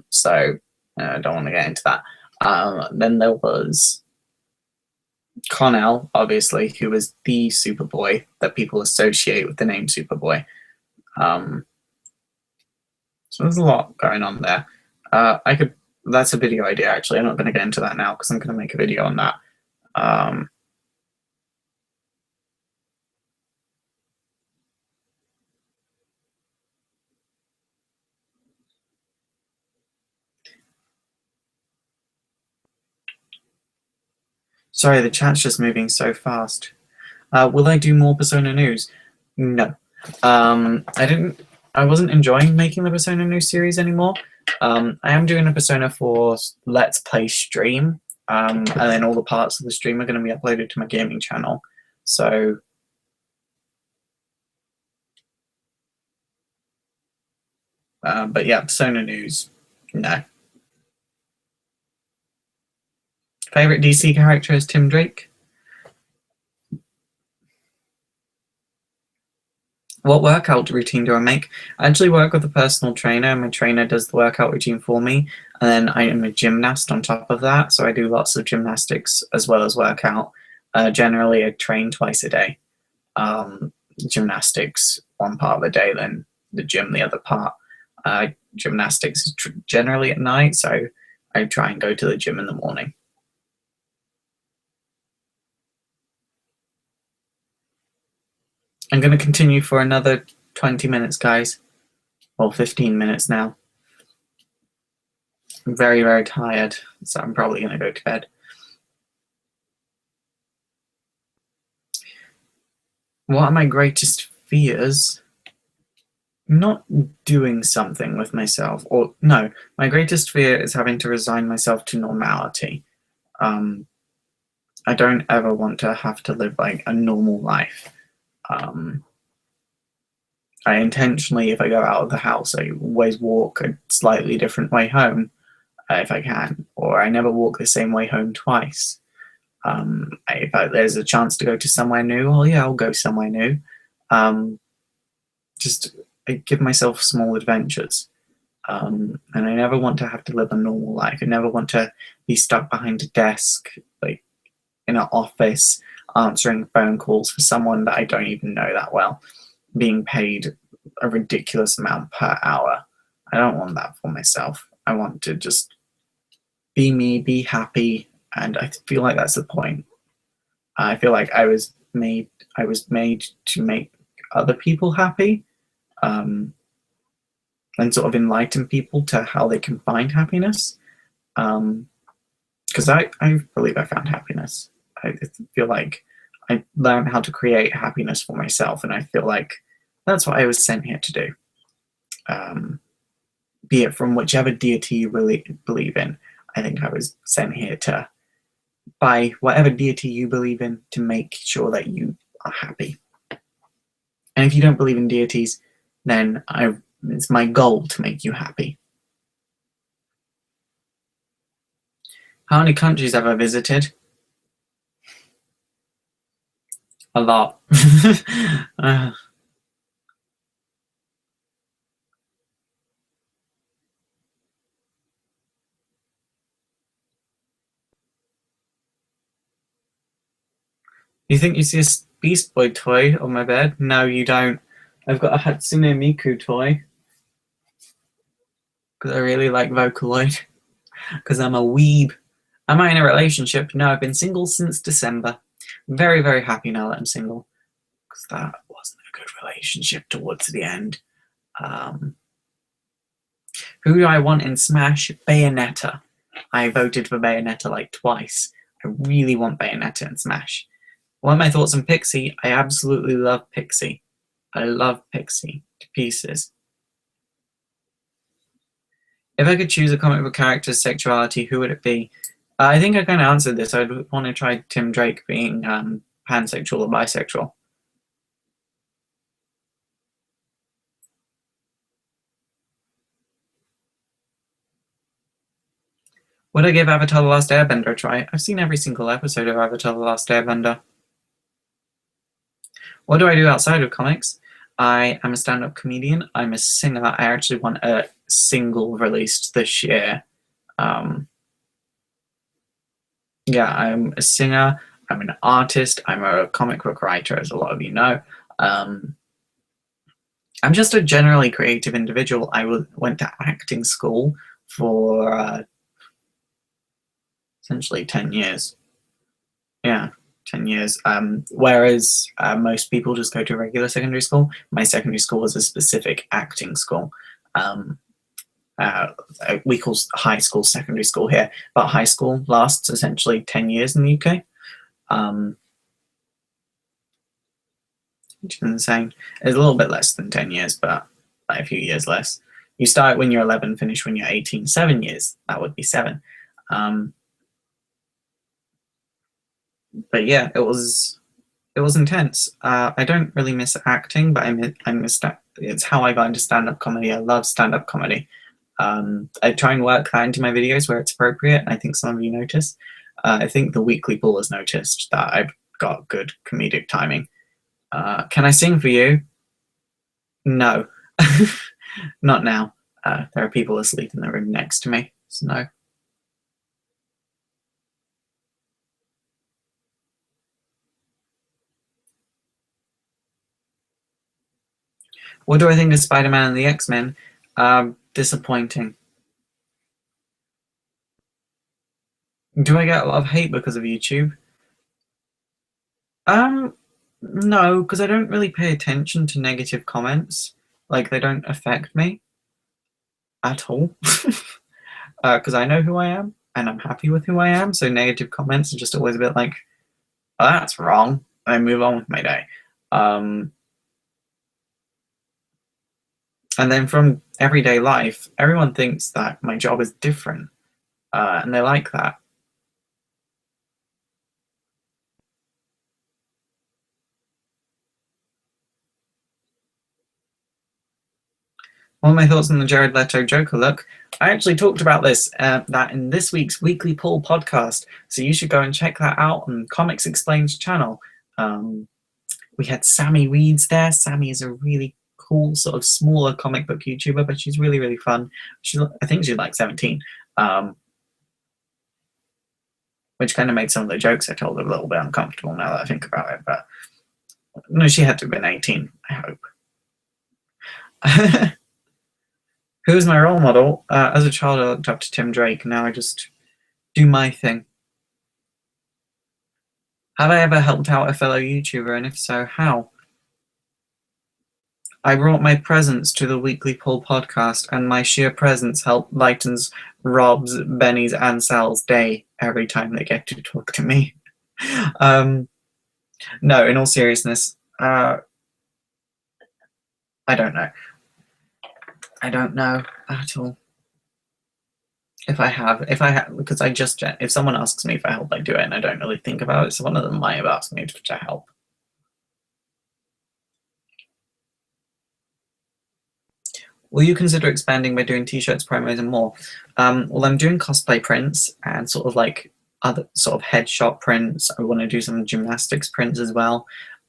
So I don't want to get into that. Then there was Connell, obviously, who was the Superboy that people associate with the name Superboy. So there's a lot going on there. That's a video idea, actually. I'm not going to get into that now because I'm going to make a video on that. Sorry, the chat's just moving so fast. Will I do more Persona news? No. I wasn't enjoying making the Persona news series anymore. I am doing a Persona 4 Let's Play stream, and then all the parts of the stream are going to be uploaded to my gaming channel. So, but yeah, Persona news, no. Favorite DC character is Tim Drake. What workout routine do I make? I actually work with a personal trainer, and my trainer does the workout routine for me. And then I am a gymnast on top of that, so I do lots of gymnastics as well as workout. Generally, I train twice a day. Gymnastics one part of the day, then the gym the other part. Gymnastics is generally at night, so I try and go to the gym in the morning. I'm going to continue for another 20 minutes, guys. Well, 15 minutes now. I'm very, very tired, so I'm probably going to go to bed. What are my greatest fears? Not doing something with myself. Or, no, my greatest fear is having to resign myself to normality. I don't ever want to have to live like a normal life. I intentionally, if I go out of the house, I always walk a slightly different way home if I can, or I never walk the same way home twice. If there's a chance to go to somewhere new, well, yeah, I'll go somewhere new. Just I give myself small adventures. And I never want to have to live a normal life. I never want to be stuck behind a desk, like in an office, answering phone calls for someone that I don't even know that well, being paid a ridiculous amount per hour. I don't want that for myself. I want to just be me, be happy, and I feel like that's the point. I feel like I was made to make other people happy, and sort of enlighten people to how they can find happiness. Because I believe I found happiness. I feel like I learned how to create happiness for myself, and I feel like that's what I was sent here to do. Be it from whichever deity you really believe in, I think I was sent here to, by whatever deity you believe in, to make sure that you are happy. And if you don't believe in deities, then it's my goal to make you happy. How many countries have I visited? A lot. You think you see a Beast Boy toy on my bed? No, you don't. I've got a Hatsune Miku toy. Because I really like Vocaloid. Because I'm a weeb. Am I in a relationship? No, I've been single since December. I'm very, very happy now that I'm single. Because that wasn't a good relationship towards the end. Who do I want in Smash? Bayonetta. I voted for Bayonetta like twice. I really want Bayonetta in Smash. What are my thoughts on Pixie? I absolutely love Pixie. I love Pixie to pieces. If I could choose a comic book character's sexuality, who would it be? I think I kind of answered this. I'd want to try Tim Drake being pansexual or bisexual. Would I give Avatar: The Last Airbender a try? I've seen every single episode of Avatar: The Last Airbender. What do I do outside of comics? I am a stand-up comedian. I'm a singer. I actually want a single released this year. Yeah, I'm a singer. I'm an artist. I'm a comic book writer, as a lot of you know. I'm just a generally creative individual. I went to acting school for essentially 10 years. Yeah, 10 years. Whereas most people just go to regular secondary school. My secondary school was a specific acting school. We call high school secondary school here, but high school lasts essentially 10 years in the UK. Which is insane. It's a little bit less than 10 years, but like a few years less. You start when you're 11, finish when you're 18. 7 years, that would be 7. But yeah, it was intense. I don't really miss acting, but I miss it's how I got into stand-up comedy. I love stand-up comedy. I try and work that into my videos where it's appropriate, and I think some of you notice. I think the Weekly Pool has noticed that I've got good comedic timing. Can I sing for you? No. Not now. There are people asleep in the room next to me, so no. What do I think of Spider-Man and the X-Men? Disappointing. Do I get a lot of hate because of YouTube? No, because I don't really pay attention to negative comments. Like, they don't affect me at all. Because I know who I am, and I'm happy with who I am, so negative comments are just always a bit like, oh, that's wrong, and I move on with my day. And then from everyday life, everyone thinks that my job is different, and they like that. What are my thoughts on the Jared Leto Joker look? I actually talked about this that in this week's Weekly Poll podcast, so you should go and check that out on Comics Explained's channel. We had Sammy Weeds there. Sammy is a really cool, sort of smaller comic book YouTuber, but she's really, really fun. I think she's like 17, which kind of made some of the jokes I told a little bit uncomfortable now that I think about it. But no, she had to have been 18, I hope. Who's my role model? As a child, I looked up to Tim Drake. Now I just do my thing. Have I ever helped out a fellow YouTuber, and if so, how? I brought my presence to the Weekly Poll podcast, and my sheer presence lightens Rob's, Benny's, and Sal's day every time they get to talk to me. No, in all seriousness, I don't know. I don't know at all. If I have, because if someone asks me if I help, I do it, and I don't really think about it, so one of them might have asked me to help. Will you consider expanding by doing t-shirts, promos, and more? Well, I'm doing cosplay prints and sort of like other sort of headshot prints. I want to do some gymnastics prints as well.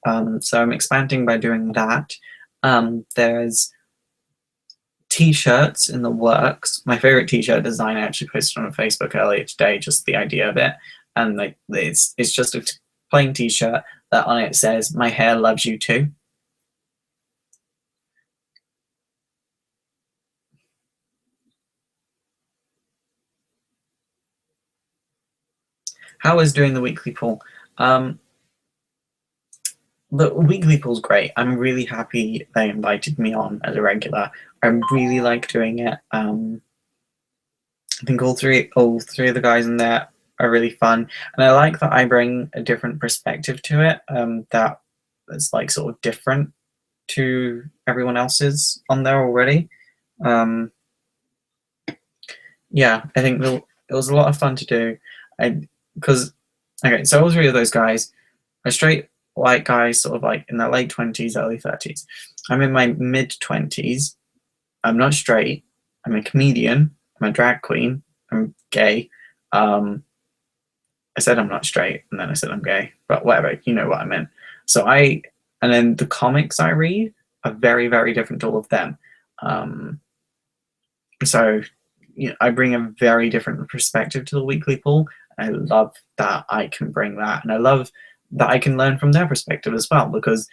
So I'm expanding by doing that. There's t-shirts in the works. My favorite t-shirt design I actually posted on Facebook earlier today, just the idea of it, and like it's just plain t-shirt that on it says, "My hair loves you too." How was doing the weekly poll? The weekly poll's great. I'm really happy they invited me on as a regular. I really like doing it. I think all three of the guys in there are really fun, and I like that I bring a different perspective to it. That is like sort of different to everyone else's on there already. Yeah, I think it was a lot of fun to do. Because okay, so all three of those guys are straight white guys, sort of like in their late 20s, early 30s. I'm in my mid 20s. I'm not straight. I'm a comedian. I'm a drag queen. I'm gay. I said I'm not straight, and then I said I'm gay, but whatever, you know what I meant. And then the comics I read are very, very different to all of them. So, I bring a very different perspective to the weekly poll. I love that I can bring that, and I love that I can learn from their perspective as well, because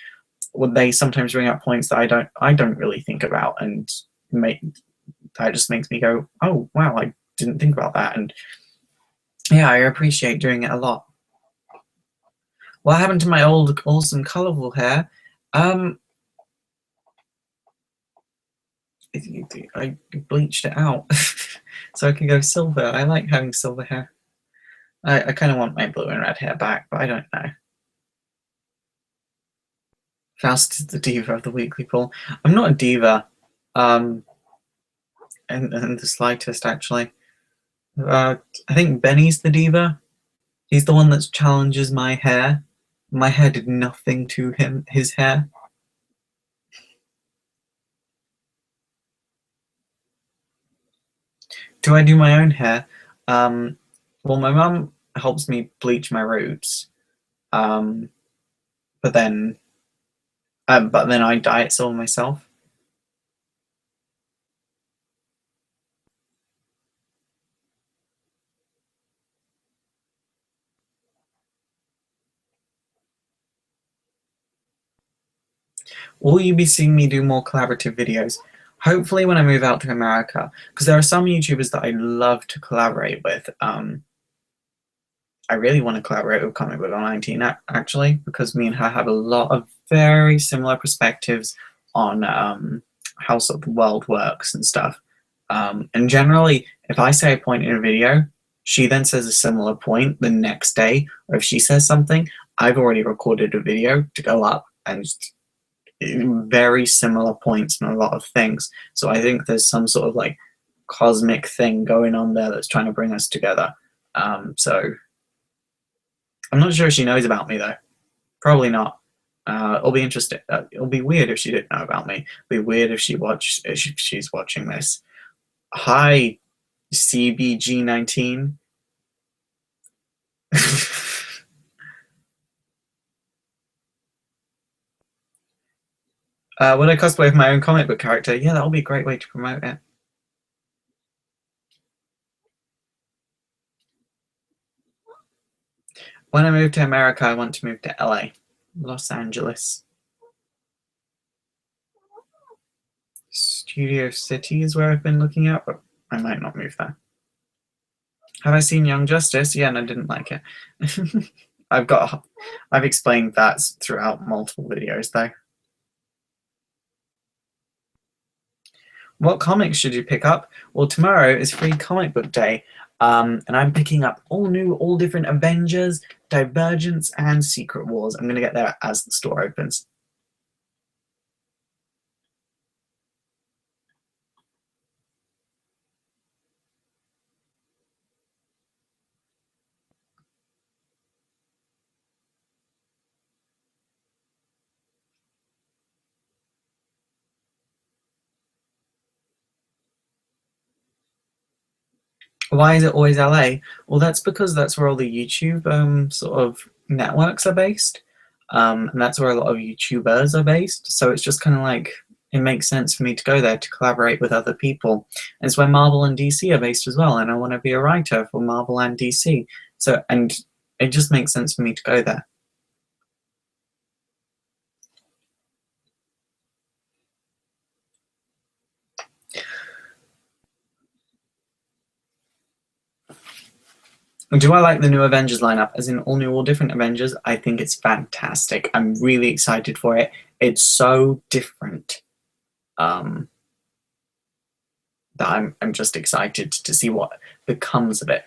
they sometimes bring up points that I don't really think about, and that just makes me go, oh wow, I didn't think about that. And yeah, I appreciate doing it a lot. What happened to my old awesome colorful hair? I bleached it out so I can go silver. I like having silver hair. I kind of want my blue and red hair back, but I don't know. Faust is the diva of the weekly poll. I'm not a diva, in the slightest, actually. I think Benny's the diva. He's the one that challenges my hair. My hair did nothing to his hair. Do I do my own hair? Well, my mum helps me bleach my roots, but then I dye it all myself. Will you be seeing me do more collaborative videos? Hopefully when I move out to America, because there are some YouTubers that I love to collaborate with. I really want to collaborate with Comic Book 19 actually, because me and her have a lot of very similar perspectives on how sort of the world works and stuff. And generally, if I say a point in a video, she then says a similar point the next day, or if she says something, I've already recorded a video to go up, and very similar points on a lot of things. So I think there's some sort of like cosmic thing going on there that's trying to bring us together. So I'm not sure if she knows about me though. Probably not. It'll be interesting. It'll be weird if she didn't know about me. It'll be weird if she's watching this. Hi, CBG19. Would I cosplay with my own comic book character? Yeah, that'll be a great way to promote it. When I move to America, I want to move to LA, Los Angeles. Studio City is where I've been looking at, but I might not move there. Have I seen Young Justice? Yeah, and I didn't like it. I've explained that throughout multiple videos though. What comics should you pick up? Well, tomorrow is Free Comic Book Day, and I'm picking up all different Avengers, Divergence, and Secret Wars. I'm going to get there as the store opens. Why is it always LA? Well, that's because that's where all the YouTube sort of networks are based, and that's where a lot of YouTubers are based. So it's just kind of like, it makes sense for me to go there to collaborate with other people. And it's where Marvel and DC are based as well, and I want to be a writer for Marvel and DC. So, and it just makes sense for me to go there. Do I like the new Avengers lineup? As in all new, all different Avengers? I think it's fantastic. I'm really excited for it. It's so different. That I'm just excited to see what becomes of it.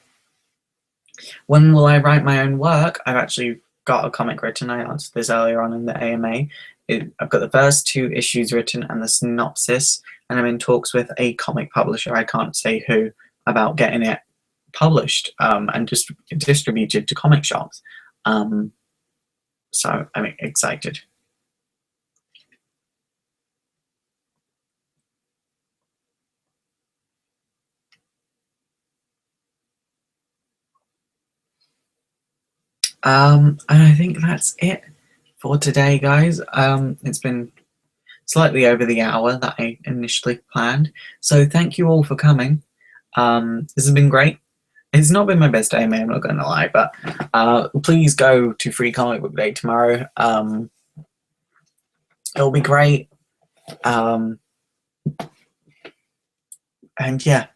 When will I write my own work? I've actually got a comic written. I answered this earlier on in the AMA. I've got the first 2 issues written and the synopsis, and I'm in talks with a comic publisher, I can't say who, about getting it published and distributed to comic shops. So I'm excited. And I think that's it for today, guys. It's been slightly over the hour that I initially planned, so thank you all for coming. This has been great. It's not been my best day, man, I'm not going to lie, but please go to Free Comic Book Day tomorrow. It'll be great. And yeah.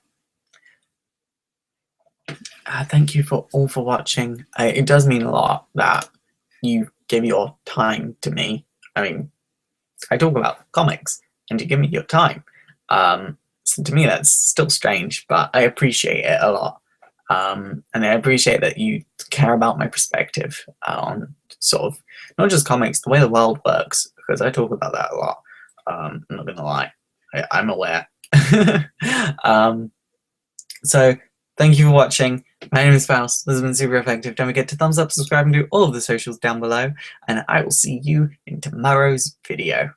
Thank you all for watching. It does mean a lot that you give your time to me. I mean, I talk about comics and you give me your time. So to me, that's still strange, but I appreciate it a lot. And I appreciate that you care about my perspective on sort of not just comics, the way the world works, because I talk about that a lot. I'm not gonna lie, I'm aware. So thank you for watching. My name is Faust. This has been super effective. Don't forget to thumbs up, subscribe, and do all of the socials down below. And I will see you in tomorrow's video.